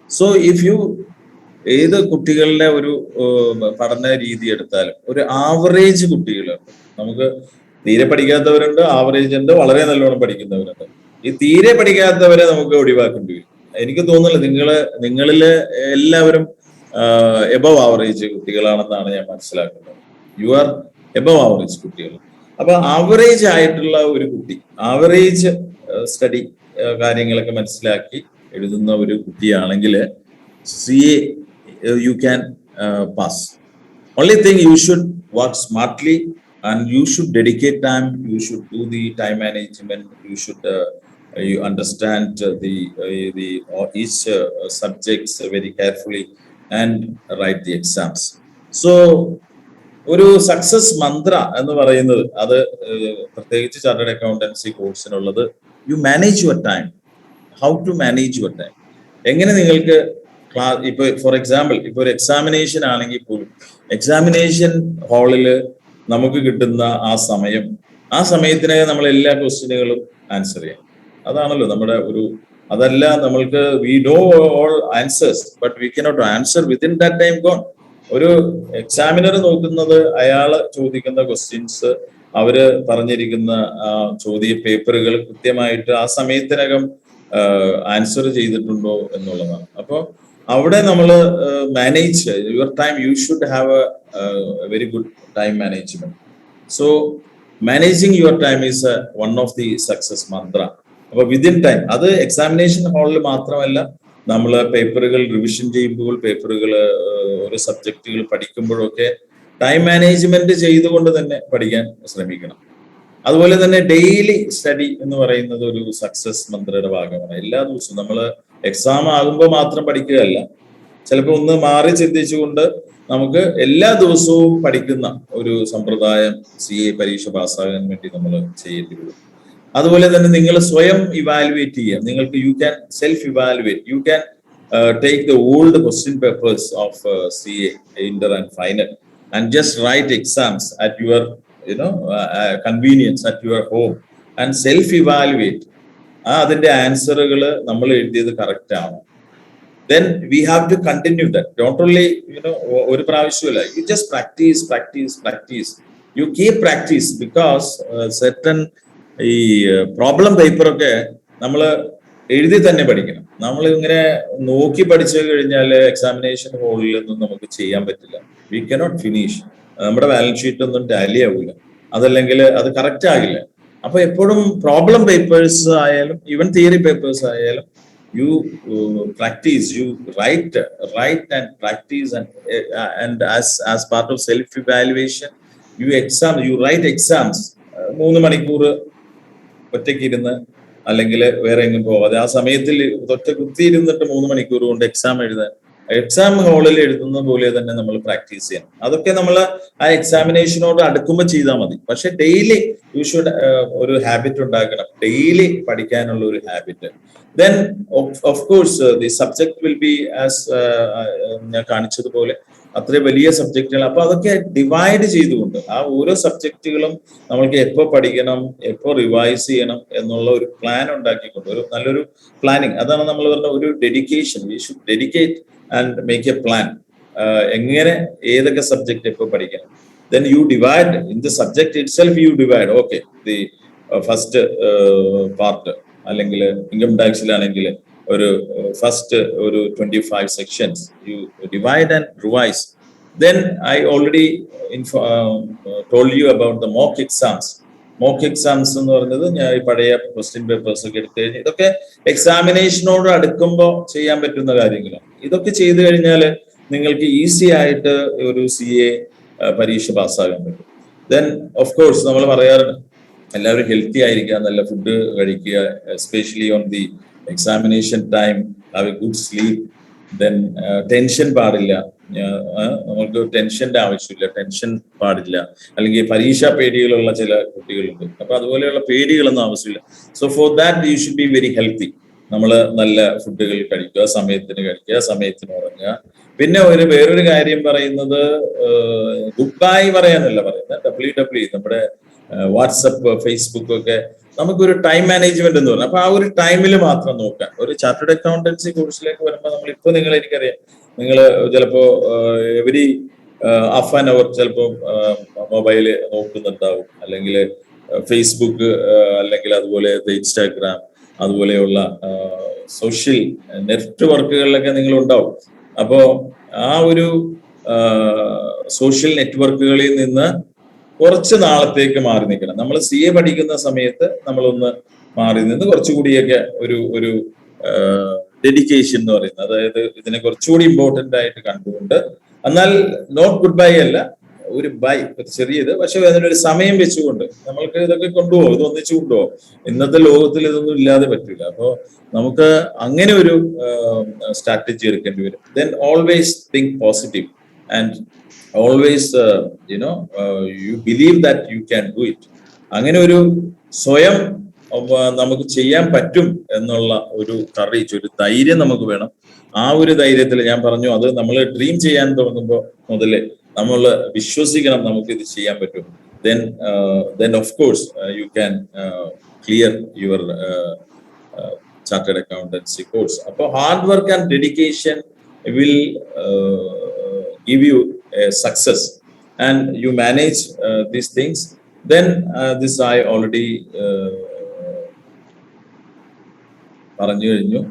So if you ഏത് കുട്ടികളുടെ ഒരു പഠന രീതി എടുത്താലും ഒരു ആവറേജ് കുട്ടികളുണ്ട്. നമുക്ക് തീരെ പഠിക്കാത്തവരുണ്ട്, ആവറേജ് ഉണ്ട്, വളരെ നല്ലോണം പഠിക്കുന്നവരുണ്ട്. ഈ തീരെ പഠിക്കാത്തവരെ നമുക്ക് ഒഴിവാക്കേണ്ടി വരും. എനിക്ക് തോന്നുന്നില്ല നിങ്ങളില് എല്ലാവരും എബവ് ആവറേജ് കുട്ടികളാണെന്നാണ് ഞാൻ മനസ്സിലാക്കുന്നത്. യു ആർ എബവ് ആവറേജ് കുട്ടികൾ. അപ്പൊ ആവറേജ് ആയിട്ടുള്ള ഒരു കുട്ടി, ആവറേജ് സ്റ്റഡി കാര്യങ്ങളൊക്കെ മനസ്സിലാക്കി എഴുതുന്ന ഒരു കുട്ടിയാണെങ്കിൽ CA you can pass. Only thing, you should work smartly and you should dedicate time, you should do the time management, you should you understand the each subjects very carefully and write the exams. So ഒരു success mantra എന്ന് പറയുന്നത് അത് പ്രത്യേകിച്ച് chartered accountancy കോഴ്സിനുള്ളത്, you manage your time. How to manage your time, എങ്ങനെ നിങ്ങൾക്ക് ഇപ്പൊ for example ഇപ്പൊ ഒരു എക്സാമിനേഷൻ ആണെങ്കിൽ പോലും എക്സാമിനേഷൻ ഹാളിൽ നമുക്ക് കിട്ടുന്ന ആ സമയത്തിനകം നമ്മൾ എല്ലാ ക്വസ്റ്റ്യനുകളും ആൻസർ ചെയ്യാം. അതാണല്ലോ നമ്മുടെ ഒരു, അതല്ല നമ്മൾക്ക് we know all answers but we cannot answer within that time gone. ഒരു എക്സാമിനർ നോക്കുന്നത് അയാള് ചോദിക്കുന്ന ക്വസ്റ്റ്യൻസ്, അവര് പറഞ്ഞിരിക്കുന്ന ചോദ്യ പേപ്പറുകൾ കൃത്യമായിട്ട് ആ സമയത്തിനകം ആൻസർ ചെയ്തിട്ടുണ്ടോ എന്നുള്ളതാണ്. അപ്പോൾ അവിടെ നമ്മൾ manage your time, you should have a very good time management. So managing your time is one of the success mantra. അപ്പൊ വിതിൻ ടൈം, അത് എക്സാമിനേഷൻ ഹാളിൽ മാത്രമല്ല, നമ്മൾ പേപ്പറുകൾ റിവിഷൻ ചെയ്യുമ്പോൾ, പേപ്പറുകൾ ഓരോ സബ്ജക്റ്റുകൾ പഠിക്കുമ്പോഴൊക്കെ ടൈം മാനേജ്മെന്റ് ചെയ്തുകൊണ്ട് തന്നെ പഠിക്കാൻ ശ്രമിക്കണം. അതുപോലെ തന്നെ ഡെയിലി സ്റ്റഡി എന്ന് പറയുന്നത് ഒരു സക്സസ് മന്ത്രയുടെ ഭാഗമാണ്. എല്ലാ ദിവസവും നമ്മൾ എക്സാം ആകുമ്പോൾ മാത്രം പഠിക്കുകയല്ല, ചിലപ്പോൾ ഒന്ന് മാറി ചിന്തിച്ചുകൊണ്ട് നമുക്ക് എല്ലാ ദിവസവും പഠിക്കുന്ന ഒരു സമ്പ്രദായം CA പരീക്ഷ പാസ്സാകാൻ വേണ്ടി നമ്മൾ ചെയ്യേണ്ടി വരും. അതുപോലെ തന്നെ നിങ്ങൾ സ്വയം ഇവാലുവേറ്റ് ചെയ്യുക. നിങ്ങൾക്ക് you can self evaluate, you can take the old question papers of CA inter and final and just write exams at your convenience at your home and self evaluate. അതിന്റെ ആൻസറുകൾ നമ്മൾ എഴുതിയത് കറക്റ്റ് ആണോ? Then we have to continue that. Don't only ഒരു പ്രാവശ്യമല്ല, you just practice. You keep practice because certain ഈ problem paper ഒക്കെ നമ്മൾ എഴുതി തന്നെ പഠിക്കണം. നമ്മൾ ഇങ്ങനെ നോക്കി പഠിച്ചു കഴിഞ്ഞാൽ എക്സാമിനേഷൻ ഹോളിൽ ഒന്നും നമുക്ക് ചെയ്യാൻ പറ്റില്ല. We cannot finish. നമ്മുടെ ബാലൻസ് ഷീറ്റ് ഒന്നും ടാലി ആവില്ല, അതല്ലെങ്കിൽ അത് കറക്റ്റ് ആകില്ല. അപ്പൊ എപ്പോഴും പ്രോബ്ലം പേപ്പേഴ്സ് ആയാലും ഈവൻ തിയറി പേപ്പേഴ്സ് ആയാലും you practice, you write and practice and as part of self evaluation you write exams. 3 മണിക്കൂർ ഒറ്റയ്ക്ക് ഇരുന്ന് അല്ലെങ്കിൽ വേറെ എങ്ങും പോവാതെ ആ സമയത്തിൽ ഒറ്റ കുത്തിയിരുന്നിട്ട് 3 മണിക്കൂർ കൊണ്ട് എക്സാം എഴുതാൻ, എക്സാം ഹാളിൽ എഴുതുന്ന പോലെ തന്നെ നമ്മൾ പ്രാക്ടീസ് ചെയ്യണം. അതൊക്കെ നമ്മൾ ആ എക്സാമിനേഷനോട് അടുക്കുമ്പോൾ ചെയ്താൽ മതി. പക്ഷെ ഡെയിലി യു ഷുഡ് ഒരു ഹാബിറ്റ് ഉണ്ടാക്കണം, ഡെയിലി പഠിക്കാനുള്ള ഒരു habit. Then of course the subject will be as ഞാൻ കാണിച്ചതുപോലെ അത്രയും വലിയ സബ്ജക്റ്റുകൾ. അപ്പൊ അതൊക്കെ ഡിവൈഡ് ചെയ്തുകൊണ്ട് ആ ഓരോ സബ്ജക്റ്റുകളും നമ്മൾക്ക് എപ്പോ പഠിക്കണം, എപ്പോ റിവൈസ് ചെയ്യണം എന്നുള്ള ഒരു പ്ലാൻ ഉണ്ടാക്കിക്കൊണ്ട് ഒരു നല്ലൊരു പ്ലാനിങ്, അതാണ് നമ്മൾ പറഞ്ഞ ഒരു dedication. We should dedicate and make a plan. എങ്ങനെ ഏതൊക്കെ സബ്ജക്ട് എപ്പോ പഠിക്കണം. Then you divide in the subject itself, you divide. Okay, the first part അല്ലെങ്കിൽ ഇൻകം ടാക്സിലാണെങ്കിൽ ഒരു ഫസ്റ്റ് ഒരു 25 sections you divide and revise. Then I already told you about the mock exams. Mock exams എന്ന് പറയുന്നത് ഞാൻ ഈ പഴയ question papers ഒക്കെ എടുത്തു കഴിഞ്ഞാൽ ഇതൊക്കെ എക്സാമിനേഷനോട് അടുക്കുമ്പോൾ ചെയ്യാൻ പറ്റുന്ന കാര്യങ്ങളാണ്. ഇതൊക്കെ ചെയ്തു കഴിഞ്ഞാൽ നിങ്ങൾക്ക് ഈസി ആയിട്ട് ഒരു CA പരീക്ഷ പാസ്സാകാൻ പറ്റും. ദെൻ ഓഫ് കോഴ്സ് നമ്മൾ പറയാറുണ്ട് എല്ലാവരും ഹെൽത്തി ആയിരിക്കുക, നല്ല ഫുഡ് കഴിക്കുക, especially on the examination time, have A good sleep. Then tension പാടില്ല, നമുക്ക് ടെൻഷന്റെ ആവശ്യമില്ല, ടെൻഷൻ പാടില്ല. അല്ലെങ്കിൽ പരീക്ഷാ പേടികളുള്ള ചില കുട്ടികളുണ്ട്, അപ്പൊ അതുപോലെയുള്ള പേടികളൊന്നും ആവശ്യമില്ല. So for that you should be very healthy. നമ്മൾ നല്ല ഫുഡുകൾ കഴിക്കുക, സമയത്തിന് കഴിക്കുക, സമയത്തിന് ഉറങ്ങുക. പിന്നെ വേറൊരു കാര്യം പറയുന്നത് ഗുഡ് ബൈ പറയാനല്ല പറയുന്നത്, WW നമ്മുടെ വാട്സപ്പ്, ഫേസ്ബുക്ക് ഒക്കെ നമുക്കൊരു ടൈം മാനേജ്മെന്റ് എന്ന് പറഞ്ഞാൽ അപ്പൊ ആ ഒരു ടൈമിൽ മാത്രം നോക്കാം. ഒരു ചാർട്ടേഡ് അക്കൗണ്ടൻസി കോഴ്സിലേക്ക് വരുമ്പോൾ നമ്മളിപ്പോ എനിക്കറിയാം നിങ്ങൾ ചിലപ്പോ എവരി ഹാഫ് ആൻ അവർ ചിലപ്പോൾ മൊബൈല് നോക്കുന്നുണ്ടാവും, അല്ലെങ്കിൽ ഫേസ്ബുക്ക്, അല്ലെങ്കിൽ അതുപോലെ ഇൻസ്റ്റാഗ്രാം, അതുപോലെയുള്ള സോഷ്യൽ നെറ്റ്വർക്കുകളിലൊക്കെ നിങ്ങൾ ഉണ്ടാവും. അപ്പോ ആ ഒരു സോഷ്യൽ നെറ്റ്വർക്കുകളിൽ നിന്ന് കുറച്ച് നാളത്തേക്ക് മാറി നിൽക്കണം. നമ്മൾ CA പഠിക്കുന്ന സമയത്ത് നമ്മളൊന്ന് മാറി നിന്ന് കുറച്ചുകൂടിയൊക്കെ ഒരു ഡെഡിക്കേഷൻ എന്ന് പറയുന്നത്, അതായത് ഇതിനെ കുറച്ചുകൂടി ഇമ്പോർട്ടന്റ് ആയിട്ട് കണ്ടുകൊണ്ട്, എന്നാൽ നോട്ട് ഗുഡ് ബൈ അല്ല, ഒരു ബൈ, ഒരു ചെറിയത്, പക്ഷെ അതിനൊരു സമയം വെച്ചുകൊണ്ട് നമ്മൾക്ക് ഇതൊക്കെ കൊണ്ടുപോകും, ഇത് ഒന്നിച്ചു കൊണ്ടുപോകും. ഇന്നത്തെ ലോകത്തിൽ ഇതൊന്നും ഇല്ലാതെ പറ്റില്ല. അപ്പോൾ നമുക്ക് അങ്ങനെ ഒരു സ്ട്രാറ്റജി എടുക്കേണ്ടി വരും. Then always think positive and always you believe that you can do it. അങ്ങനെ ഒരു സ്വയം നമുക്ക് ചെയ്യാൻ പറ്റും എന്നുള്ള ഒരു കറേജ്, ഒരു ധൈര്യം നമുക്ക് വേണം. ആ ഒരു ധൈര്യത്തിൽ ഞാൻ പറഞ്ഞു, അത് നമ്മൾ ഡ്രീം ചെയ്യാൻ തുടങ്ങുമ്പോൾ മുതലേ നമ്മൾ വിശ്വസിക്കണം നമുക്ക് ഇത് ചെയ്യാൻ പറ്റും. then of course you can clear your chartered accountancy course. അപ്പോൾ hard work and dedication will give you a success and you manage these things. Then this I already പറഞ്ഞു കഴിഞ്ഞു.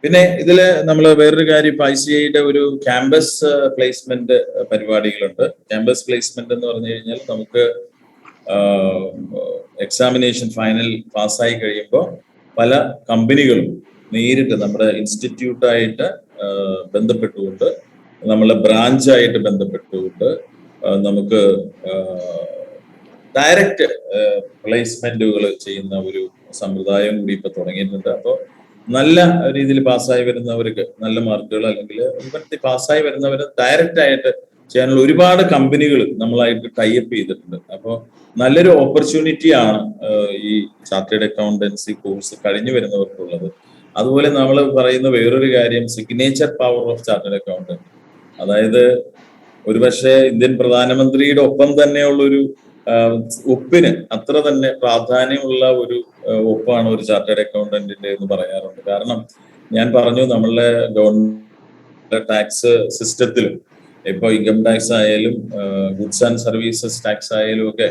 പിന്നെ ഇതില് നമ്മൾ വേറൊരു കാര്യം, ഇപ്പൊ ICAI ഒരു ക്യാമ്പസ് പ്ലേസ്മെന്റ് പരിപാടികളുണ്ട്. ക്യാമ്പസ് പ്ലേസ്മെന്റ് എന്ന് പറഞ്ഞു കഴിഞ്ഞാൽ നമുക്ക് എക്സാമിനേഷൻ ഫൈനൽ പാസ്സായി കഴിയുമ്പോൾ പല കമ്പനികളും നേരിട്ട് നമ്മുടെ ഇൻസ്റ്റിറ്റ്യൂട്ടായിട്ട് ബന്ധപ്പെട്ടുകൊണ്ട്, നമ്മളെ ബ്രാഞ്ചായിട്ട് ബന്ധപ്പെട്ടുകൊണ്ട് നമുക്ക് ഡയറക്റ്റ് പ്ലേസ്മെന്റുകൾ ചെയ്യുന്ന ഒരു സമ്പ്രദായം കൂടി ഇപ്പൊ തുടങ്ങിയിട്ടുണ്ട്. അപ്പോൾ നല്ല രീതിയിൽ പാസ്സായി വരുന്നവർക്ക് നല്ല മാർക്കുകൾ, അല്ലെങ്കിൽ ഇവിടുത്തെ പാസ്സായി വരുന്നവർ ഡയറക്റ്റ് ആയിട്ട് ചെയ്യാനുള്ള ഒരുപാട് കമ്പനികൾ നമ്മളായിട്ട് ടൈപ്പ് ചെയ്തിട്ടുണ്ട്. അപ്പോൾ നല്ലൊരു ഓപ്പർച്യൂണിറ്റി ആണ് ഈ ചാർട്ടേഡ് അക്കൗണ്ടൻസി കോഴ്സ് കഴിഞ്ഞു വരുന്നവർക്കുള്ളത്. അതുപോലെ നമ്മൾ പറയുന്ന വേറൊരു കാര്യം, signature power of chartered accountant. അതായത് ഒരുപക്ഷെ ഇന്ത്യൻ പ്രധാനമന്ത്രിയുടെ ഒപ്പം തന്നെയുള്ളൊരു ഒപ്പിന് അത്ര തന്നെ പ്രാധാന്യമുള്ള ഒരു ഒപ്പാണ് ഒരു ചാർട്ടേഡ് അക്കൗണ്ടന്റിന്റെ എന്ന് പറയാറുണ്ട്. കാരണം ഞാൻ പറഞ്ഞു, നമ്മളുടെ ഗവൺമെന്റ് ടാക്സ് സിസ്റ്റത്തിലും ഇപ്പൊ ഇൻകം ടാക്സ് ആയാലും ഗുഡ്സ് ആൻഡ് സർവീസസ് ടാക്സ് ആയാലും ഒക്കെ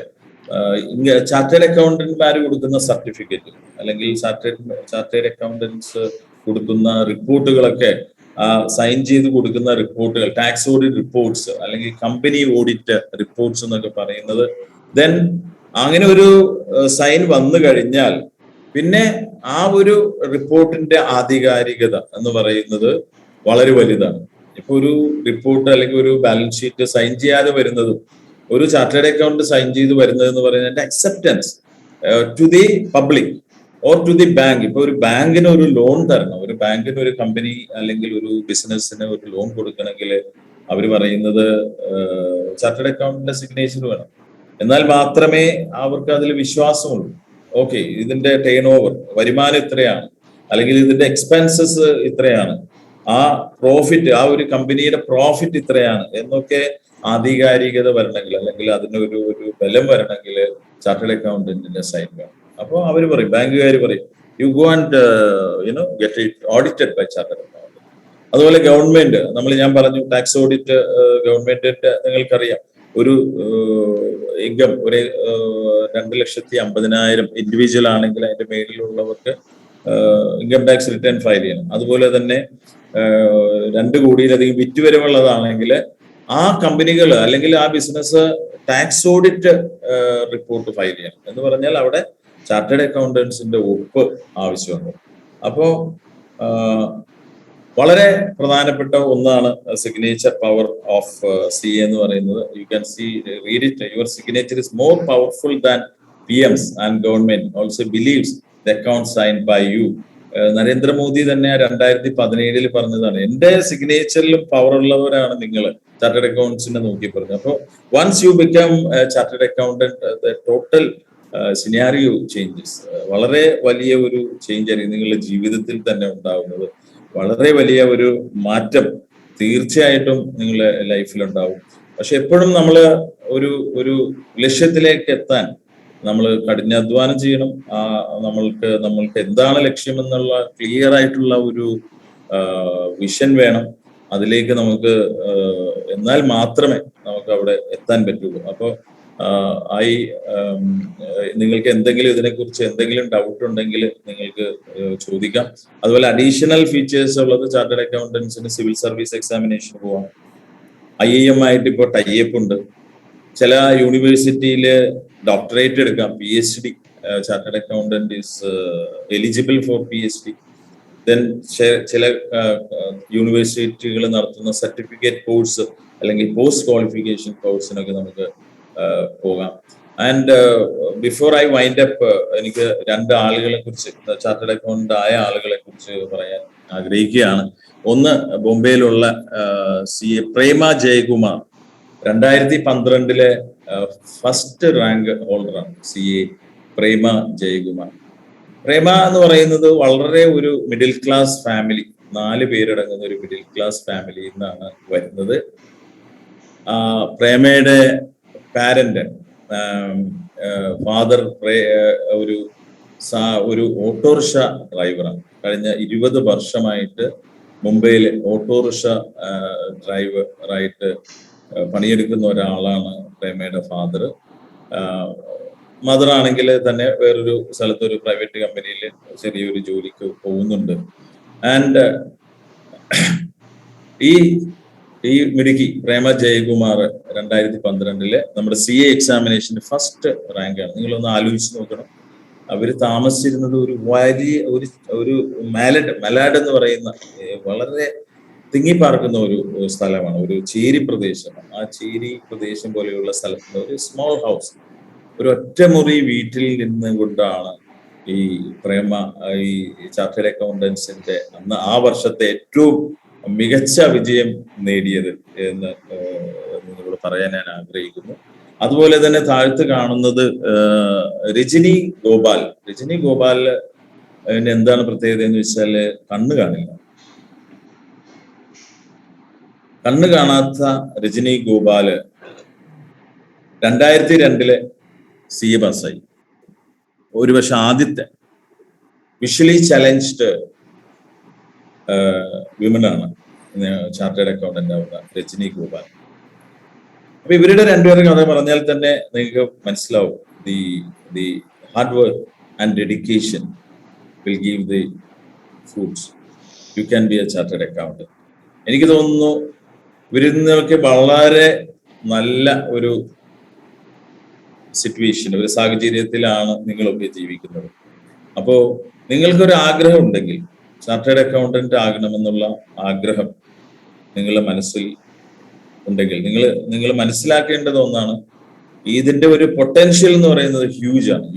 ചാർട്ടേഡ് അക്കൗണ്ടന്റ്മാർ കൊടുക്കുന്ന സർട്ടിഫിക്കറ്റ്, അല്ലെങ്കിൽ ചാർട്ടേഡ് അക്കൗണ്ടൻസ് കൊടുക്കുന്ന റിപ്പോർട്ടുകളൊക്കെ, സൈൻ ചെയ്ത് കൊടുക്കുന്ന റിപ്പോർട്ടുകൾ, ടാക്സ് ഓഡിറ്റ് റിപ്പോർട്ട്സ്, അല്ലെങ്കിൽ കമ്പനി ഓഡിറ്റ് റിപ്പോർട്ട്സ് എന്നൊക്കെ പറയുന്നത്, ദെൻ അങ്ങനെ ഒരു സൈൻ വന്നു കഴിഞ്ഞാൽ പിന്നെ ആ ഒരു റിപ്പോർട്ടിന്റെ ആധികാരികത എന്ന് പറയുന്നത് വളരെ വലുതാണ്. ഇപ്പൊ ഒരു റിപ്പോർട്ട് അല്ലെങ്കിൽ ഒരു ബാലൻസ് ഷീറ്റ് സൈൻ ചെയ്യാതെ വരുന്നതും ഒരു ചാർട്ടേഡ് അക്കൗണ്ട് സൈൻ ചെയ്ത് വരുന്നത് എന്ന് പറയുന്നത് acceptance to the public or to the bank. ഇപ്പൊ ഒരു ബാങ്കിന് ഒരു ലോൺ തരണം, ഒരു ബാങ്കിന് ഒരു കമ്പനി അല്ലെങ്കിൽ ഒരു ബിസിനസ്സിന് ഒരു ലോൺ കൊടുക്കണമെങ്കിൽ അവർ പറയുന്നത് ചാർട്ടേഡ് അക്കൗണ്ടിന്റെ സിഗ്നേച്ചർ വേണം. എന്നാൽ മാത്രമേ അവർക്ക് അതിൽ വിശ്വാസമുള്ളൂ. ഓക്കെ, ഇതിന്റെ ടേൺ ഓവർ, വരുമാനം ഇത്രയാണ്, അല്ലെങ്കിൽ ഇതിന്റെ എക്സ്പെൻസസ് ഇത്രയാണ്, ആ പ്രോഫിറ്റ്, ആ ഒരു കമ്പനിയുടെ പ്രോഫിറ്റ് ഇത്രയാണ് എന്നൊക്കെ ആധികാരികത വരണമെങ്കിൽ, അല്ലെങ്കിൽ അതിനൊരു ബലം വരണമെങ്കിൽ ചാർട്ടേഡ് അക്കൗണ്ടന്റിന്റെ സൈൻ വേണം. അപ്പോൾ അവർ പറയും, ബാങ്കുകാർ പറയും, you go and get it audited by chartered accountant. അതുപോലെ ഗവൺമെന്റ്, ഞാൻ പറഞ്ഞു ടാക്സ് ഓഡിറ്റ്, ഗവൺമെന്റിന്റെ നിങ്ങൾക്കറിയാം, ഒരു ഇൻകം ഒരു 2,50,000 ഇൻഡിവിജ്വൽ ആണെങ്കിൽ അതിന്റെ മേലിലുള്ളവർക്ക് ഇൻകം ടാക്സ് റിട്ടേൺ ഫയൽ ചെയ്യണം. അതുപോലെ തന്നെ 2 കോടിയിലധികം വിറ്റുവരവുള്ളതാണെങ്കിൽ ആ കമ്പനികൾ അല്ലെങ്കിൽ ആ business tax audit report file ചെയ്യണം. എന്ന് പറഞ്ഞാൽ അവിടെ ചാർട്ടേഡ് അക്കൗണ്ടൻസിന്റെ ഒപ്പ് ആവശ്യമുണ്ട്. അപ്പോ വളരെ പ്രധാനപ്പെട്ട ഒന്നാണ് സിഗ്നേച്ചർ പവർ ഓഫ് CA എന്ന് പറയുന്നത്. You can read it, your signature is more powerful than PMs and government also believes the account signed by U. Narendra Modi തന്നെ 2017 പറഞ്ഞതാണ്, എന്റെ സിഗ്നേച്ചറിലും പവർ ഉള്ളവരാണ് നിങ്ങൾ, ചാർട്ടേഡ് അക്കൗണ്ട്സിനെ നോക്കി പറഞ്ഞു. അപ്പോൾ once you become chartered accountant, the total scenario changes. വളരെ വലിയ ഒരു ചേഞ്ച് ആയിരിക്കും നിങ്ങളുടെ ജീവിതത്തിൽ തന്നെ ഉണ്ടാവുന്നത്. വളരെ വലിയ ഒരു മാറ്റം തീർച്ചയായിട്ടും നിങ്ങളുടെ ലൈഫിലുണ്ടാവും. പക്ഷെ എപ്പോഴും നമ്മൾ ഒരു ലക്ഷ്യത്തിലേക്ക് എത്താൻ നമ്മൾ കഠിനാധ്വാനം ചെയ്യണം. നമ്മൾക്ക് എന്താണ് ലക്ഷ്യം എന്നുള്ള ക്ലിയർ ആയിട്ടുള്ള ഒരു വിഷൻ വേണം. അതിലേക്ക് നമുക്ക് എന്നാൽ മാത്രമേ നമുക്ക് അവിടെ എത്താൻ പറ്റുള്ളൂ. അപ്പോൾ നിങ്ങൾക്ക് എന്തെങ്കിലും ഇതിനെക്കുറിച്ച് എന്തെങ്കിലും ഡൗട്ട് ഉണ്ടെങ്കിൽ നിങ്ങൾക്ക് ചോദിക്കാം. അതുപോലെ അഡീഷണൽ ഫീച്ചേഴ്സ് ഉള്ളത്, ചാർട്ടേഡ് അക്കൗണ്ടൻസിന് സിവിൽ സർവീസ് എക്സാമിനേഷൻ പോവാം. IIM ആയിട്ട് ഇപ്പോൾ ടൈപ്പ് ഉണ്ട്. ചില യൂണിവേഴ്സിറ്റിയിൽ ഡോക്ടറേറ്റ് എടുക്കാം, PhD. Chartered accountant is eligible for PhD. Then ചില യൂണിവേഴ്സിറ്റികൾ നടത്തുന്ന സർട്ടിഫിക്കറ്റ് കോഴ്സ് അല്ലെങ്കിൽ പോസ്റ്റ് ക്വാളിഫിക്കേഷൻ കോഴ്സിനൊക്കെ നമുക്ക് പോകാം. And before I wind up, എനിക്ക് 2 ആളുകളെ കുറിച്ച്, ചാർട്ടേഡ് അക്കൗണ്ടന്റ് ആയ ആളുകളെ കുറിച്ച് പറയാൻ ആഗ്രഹിക്കുകയാണ്. ഒന്ന്, ബോംബെയിലുള്ള CA പ്രേമ ജയകുമാർ, 2012 ഫസ്റ്റ് റാങ്ക് ഹോൾഡറാണ് CA പ്രേമ ജയകുമാർ. പ്രേമ എന്ന് പറയുന്നത് വളരെ ഒരു മിഡിൽ ക്ലാസ് ഫാമിലി, 4 പേരടങ്ങുന്ന ഒരു മിഡിൽ ക്ലാസ് ഫാമിലിയിൽ നിന്നാണ് വരുന്നത്. പ്രേമയുടെ പാരന്റ്, ഫാദർ ഒരു ഓട്ടോറിക്ഷ ഡ്രൈവറാണ്. കഴിഞ്ഞ 20 വർഷമായിട്ട് മുംബൈയിൽ ഓട്ടോറിക്ഷ ഡ്രൈവറായിട്ട് പണിയെടുക്കുന്ന ഒരാളാണ് പ്രേമയുടെ ഫാദർ. മദർ ആണെങ്കിൽ തന്നെ വേറൊരു സ്ഥലത്ത് ഒരു പ്രൈവറ്റ് കമ്പനിയിൽ ചെറിയൊരു ജോലിക്ക് പോകുന്നുണ്ട്. ആൻഡ് ഈ മിടുക്കി പ്രേമ ജയകുമാർ 2012 നമ്മുടെ CA എക്സാമിനേഷന് ഫസ്റ്റ് റാങ്കാണ്. നിങ്ങളൊന്ന് ആലോചിച്ച് നോക്കണം. അവര് താമസിച്ചിരുന്നത് ഒരു വലിയ ഒരു മലാഡ് എന്ന് പറയുന്ന വളരെ തിങ്ങിപ്പാർക്കുന്ന ഒരു സ്ഥലമാണ്, ഒരു ചേരി പ്രദേശമാണ്. ആ ചേരി പ്രദേശം പോലെയുള്ള സ്ഥലത്ത് ഒരു സ്മോൾ ഹൗസ്, ഒരു ഒറ്റമുറി വീട്ടിൽ നിന്ന് കൊണ്ടാണ് ഈ പ്രേമ ഈ ചാർട്ടേഡ് അക്കൗണ്ടൻസിന്റെ അന്ന് ആ വർഷത്തെ ഏറ്റവും മികച്ച വിജയം നേടിയത് എന്ന് നിങ്ങളോട് പറയാൻ ഞാൻ ആഗ്രഹിക്കുന്നു. അതുപോലെ തന്നെ താഴത്ത് കാണുന്നത് രജനി ഗോപാൽ. രജനി ഗോപാലിന് എന്താണ് പ്രത്യേകത എന്ന് വെച്ചാല് കണ്ണ് കാണില്ല. കണ്ണ് കാണാത്ത രജനി ഗോപാല് 2002 CA പാസ്സായി. ഒരുപക്ഷെ ആദ്യത്തെ വിഷ്വലി ചലഞ്ച്ഡ് വിമനാണ് ചാർട്ടേഡ് അക്കൗണ്ടന്റ് ആവുന്ന രജനി ഗോപാൽ. അപ്പൊ ഇവരുടെ 2 പേരുടെ കഥ പറഞ്ഞാൽ തന്നെ നിങ്ങൾക്ക് മനസ്സിലാവും. The hard work and dedication will give the fruits. You can be a chartered accountant. എനിക്ക് തോന്നുന്നു ഇവരിൽ നിന്നൊക്കെ വളരെ നല്ല ഒരു സിറ്റുവേഷൻ, ഒരു സാഹചര്യത്തിലാണ് നിങ്ങളൊക്കെ ജീവിക്കുന്നത്. അപ്പോൾ നിങ്ങൾക്കൊരു ആഗ്രഹം ഉണ്ടെങ്കിൽ, ചാർട്ടേഡ് അക്കൗണ്ടന്റ് ആകണമെന്നുള്ള ആഗ്രഹം നിങ്ങളുടെ മനസ്സിൽ ഉണ്ടെങ്കിൽ, നിങ്ങൾ മനസ്സിലാക്കേണ്ടത് ഒന്നാണ്, ഇതിന്റെ ഒരു പൊട്ടൻഷ്യൽ എന്ന് പറയുന്നത് ഹ്യൂജ് ആണ്.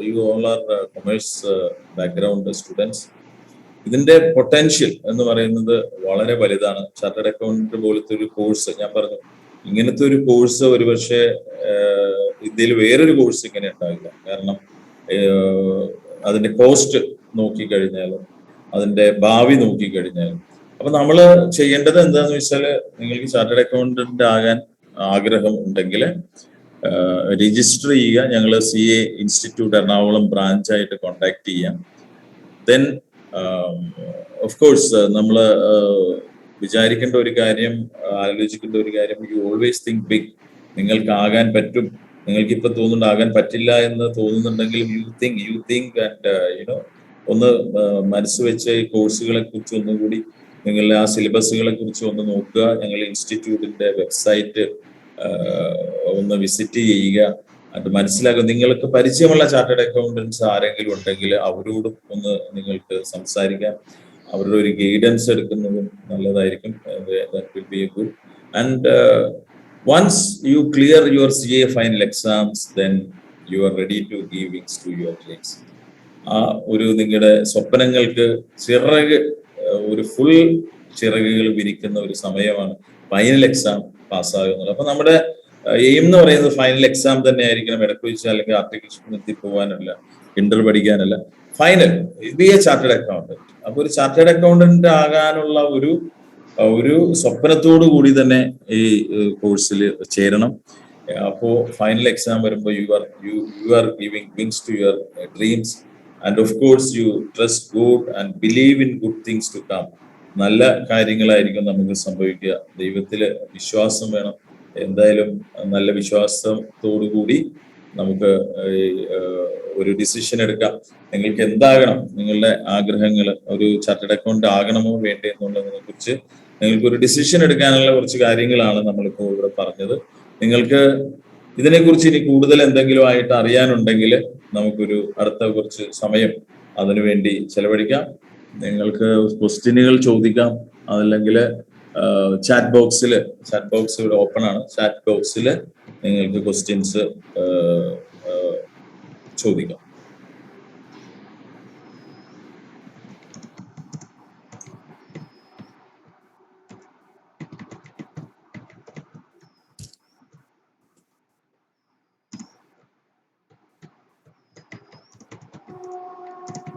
U all are commerce background students. ഇതിന്റെ പൊട്ടൻഷ്യൽ എന്ന് പറയുന്നത് വളരെ വലുതാണ്. ചാർട്ടേഡ് അക്കൗണ്ടന്റ് പോലത്തെ ഒരു കോഴ്സ്, ഞാൻ പറഞ്ഞു ഇങ്ങനത്തെ ഒരു കോഴ്സ് ഒരുപക്ഷെ ഇന്ത്യയിൽ വേറൊരു കോഴ്സ് ഇങ്ങനെ ഉണ്ടാവില്ല. കാരണം അതിന്റെ കോസ്റ്റ് നോക്കിക്കഴിഞ്ഞാലും അതിന്റെ ഭാവി നോക്കിക്കഴിഞ്ഞാലും. അപ്പൊ നമ്മൾ ചെയ്യേണ്ടത് എന്താന്ന് വെച്ചാല്, നിങ്ങൾക്ക് ചാർട്ടേഡ് അക്കൗണ്ടന്റ് ആകാൻ ആഗ്രഹം ഉണ്ടെങ്കിൽ രജിസ്റ്റർ ചെയ്യുക. ഞങ്ങൾ CA ഇൻസ്റ്റിറ്റ്യൂട്ട് എറണാകുളം ബ്രാഞ്ചായിട്ട് കോണ്ടാക്ട് ചെയ്യാം. ദെൻ ഓഫ് കോഴ്സ് നമ്മൾ വിചാരിക്കേണ്ട ഒരു കാര്യം, ആലോചിക്കേണ്ട ഒരു കാര്യം, യു ഓൾവേസ് തിങ്ക് ബിഗ്. നിങ്ങൾക്ക് ആകാൻ പറ്റും. നിങ്ങൾക്ക് ഇപ്പൊ തോന്നുന്നുണ്ട് ആകാൻ പറ്റില്ല എന്ന് തോന്നുന്നുണ്ടെങ്കിലും യു തിങ്ക് ആൻഡ് യുനോ ഒന്ന് മനസ്സ് വെച്ച് ഈ കോഴ്സുകളെ കുറിച്ച് ഒന്നുകൂടി നിങ്ങളുടെ ആ സിലബസുകളെ കുറിച്ച് ഒന്ന് നോക്കുക. ഞങ്ങൾ ഇൻസ്റ്റിറ്റ്യൂട്ടിന്റെ വെബ്സൈറ്റ് ഒന്ന് വിസിറ്റ് ചെയ്യുക. അത് മനസ്സിലാക്കുക. നിങ്ങൾക്ക് പരിചയമുള്ള ചാർട്ടേഡ് അക്കൗണ്ടൻസ് ആരെങ്കിലും ഉണ്ടെങ്കിൽ അവരോടും ഒന്ന് നിങ്ങൾക്ക് സംസാരിക്കാം. അവരുടെ ഒരു ഗൈഡൻസ് എടുക്കുന്നതും നല്ലതായിരിക്കും. That will be a good. And once you clear your CA final exams, then you are ready to give wings to your dreams. ആ ഒരു നിങ്ങളുടെ സ്വപ്നങ്ങൾക്ക് ചിറക്, ഒരു ഫുൾ ചിറകുകൾ വിരിക്കുന്ന ഒരു സമയമാണ് ഫൈനൽ എക്സാം പാസ്സാകുന്നത്. അപ്പൊ നമ്മുടെ എയിം എന്ന് പറയുന്നത് ഫൈനൽ എക്സാം തന്നെ ആയിരിക്കണം. ഇടയ്ക്ക് വെച്ചാൽ അല്ലെങ്കിൽ ആർട്ടിക്കിൾഷിപ്പ് നിർത്തി പോകാനല്ല, ഇന്റർ പഠിക്കാനല്ല. Final be a chartered accountant. അപ്പൊ ഒരു ചാർട്ടേഡ് അക്കൗണ്ടന്റ് ആകാനുള്ള ഒരു സ്വപ്നത്തോടു കൂടി തന്നെ ഈ കോഴ്സിൽ ചേരണം. അപ്പോ ഫൈനൽ എക്സാം വരുമ്പോൾ you are giving wings to your dreams. And of course you trust God and believe in good things to come. നല്ല കാര്യങ്ങളായിരിക്കും നമുക്ക് സംഭവിക്കുക. ദൈവത്തില് വിശ്വാസം വേണം. എന്തായാലും നല്ല വിശ്വാസത്തോടുകൂടി നമുക്ക് ഒരു ഡിസിഷൻ എടുക്കാം. നിങ്ങൾക്ക് എന്താകണം, നിങ്ങളുടെ ആഗ്രഹങ്ങൾ, ഒരു ചാർട്ടേഡ് അക്കൗണ്ട് ആകണമോ വേണ്ടേ എന്നുള്ളതിനെ കുറിച്ച് നിങ്ങൾക്ക് ഒരു ഡിസിഷൻ എടുക്കാനുള്ള കുറച്ച് കാര്യങ്ങളാണ് നമ്മളിപ്പോൾ ഇവിടെ പറഞ്ഞത്. നിങ്ങൾക്ക് ഇതിനെക്കുറിച്ച് ഇനി കൂടുതൽ എന്തെങ്കിലും ആയിട്ട് അറിയാനുണ്ടെങ്കിൽ നമുക്കൊരു അടുത്ത കുറച്ച് സമയം അതിനുവേണ്ടി ചെലവഴിക്കാം. നിങ്ങൾക്ക് ക്വസ്റ്റ്യനുകൾ ചോദിക്കാം. അതല്ലെങ്കിൽ ചാറ്റ് ബോക്സ് ഇവിടെ ഓപ്പൺ ആണ്. ചാറ്റ് ബോക്സിൽ നിങ്ങൾക്ക് ക്വസ്റ്റ്യൻസ് ചോദിക്കാം.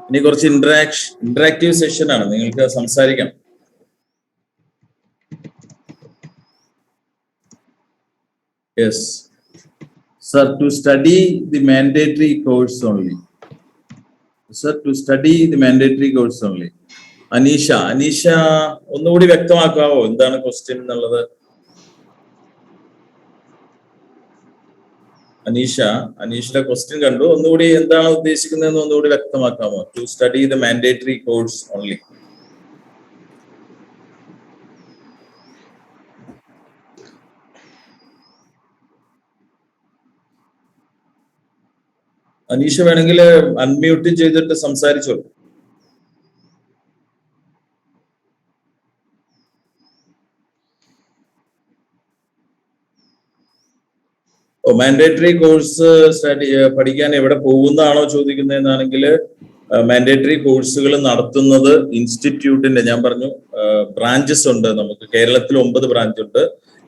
ഇനി കുറച്ച് ഇന്ററാക്റ്റീവ് സെഷൻ ആണ്. നിങ്ങൾക്ക് സംസാരിക്കാം. Yes, sir, to study the mandatory course only. Sir, to study the mandatory course only. Aneesha ഒന്നുകൂടി വ്യക്തമാക്കാവോ എന്താണ് ക്വസ്റ്റ്യൻ എന്നുള്ളത്? അനീഷിന്റെ ക്വസ്റ്റ്യൻ കണ്ടു. ഒന്നുകൂടി എന്താണ് ഉദ്ദേശിക്കുന്നതെന്ന് ഒന്നുകൂടി വ്യക്തമാക്കാമോ? To study the mandatory course only. Aneesha വേണമെങ്കിൽ അൺമ്യൂട്ട് ചെയ്തിട്ട് സംസാരിച്ചോളൂ. മാൻഡേറ്ററി കോഴ്സ് പഠിക്കാൻ എവിടെ പോകുന്നതാണോ ചോദിക്കുന്നതെന്നാണെങ്കിൽ, മാൻഡേറ്ററി കോഴ്സുകൾ നടത്തുന്നത് ഇൻസ്റ്റിറ്റ്യൂട്ടിന്റെ, ഞാൻ പറഞ്ഞു ബ്രാഞ്ചസ് ഉണ്ട്. നമുക്ക് കേരളത്തിൽ 9 ബ്രാഞ്ച് ഉണ്ട്.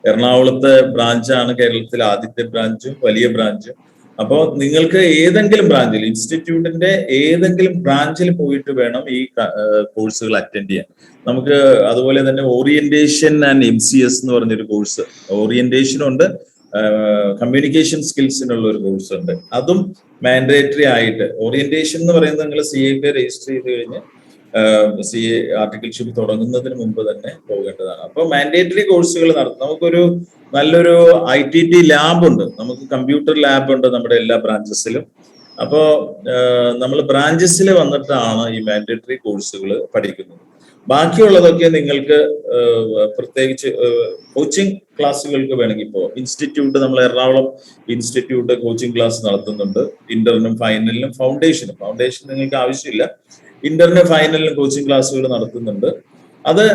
എറണാകുളത്തെ ബ്രാഞ്ചാണ് കേരളത്തിലെ ആദ്യത്തെ ബ്രാഞ്ചും വലിയ ബ്രാഞ്ചും. അപ്പോൾ നിങ്ങൾക്ക് ഏതെങ്കിലും ബ്രാഞ്ചിൽ, ഇൻസ്റ്റിറ്റ്യൂട്ടിന്റെ ഏതെങ്കിലും ബ്രാഞ്ചിൽ പോയിട്ട് വേണം ഈ കോഴ്സുകൾ അറ്റൻഡ് ചെയ്യാൻ. നമുക്ക് അതുപോലെ തന്നെ ഓറിയന്റേഷൻ ആൻഡ് MCS എന്ന് പറഞ്ഞൊരു കോഴ്സ്, ഓറിയന്റേഷനുണ്ട്, കമ്മ്യൂണിക്കേഷൻ സ്കിൽസിനുള്ള ഒരു കോഴ്സ് ഉണ്ട്. അതും മാൻഡേറ്ററി ആയിട്ട്, ഓറിയന്റേഷൻ എന്ന് പറയുന്നത് നിങ്ങൾ CA രജിസ്റ്റർ ചെയ്ത് കഴിഞ്ഞ് CA ആർട്ടിക്കിൾഷിപ്പ് തുടങ്ങുന്നതിന് മുമ്പ് തന്നെ പോകേണ്ടതാണ്. അപ്പോൾ മാൻഡേറ്ററി കോഴ്സുകൾ നടത്തും. നമുക്കൊരു നല്ലൊരു ITT ലാബ് ഉണ്ട്, നമുക്ക് കമ്പ്യൂട്ടർ ലാബ് ഉണ്ട് നമ്മുടെ എല്ലാ ബ്രാഞ്ചസിലും. അപ്പോൾ നമ്മൾ ബ്രാഞ്ചസിൽ വന്നിട്ടാണ് ഈ മാൻഡേറ്ററി കോഴ്സുകൾ പഠിക്കുന്നത്. ബാക്കിയുള്ളതൊക്കെ നിങ്ങൾക്ക് പ്രത്യേകിച്ച് കോച്ചിങ് ക്ലാസ്സുകൾക്ക് വേണമെങ്കിൽ ഇപ്പോൾ ഇൻസ്റ്റിറ്റ്യൂട്ട്, നമ്മൾ എറണാകുളം ഇൻസ്റ്റിറ്റ്യൂട്ട് കോച്ചിങ് ക്ലാസ് നടത്തുന്നുണ്ട്. ഇന്ററിനും ഫൈനലിനും ഫൗണ്ടേഷൻ നിങ്ങൾക്ക് ആവശ്യമില്ല. ഇന്ററിനും ഫൈനലിനും കോച്ചിങ് ക്ലാസ്സുകൾ നടത്തുന്നുണ്ട്. അത്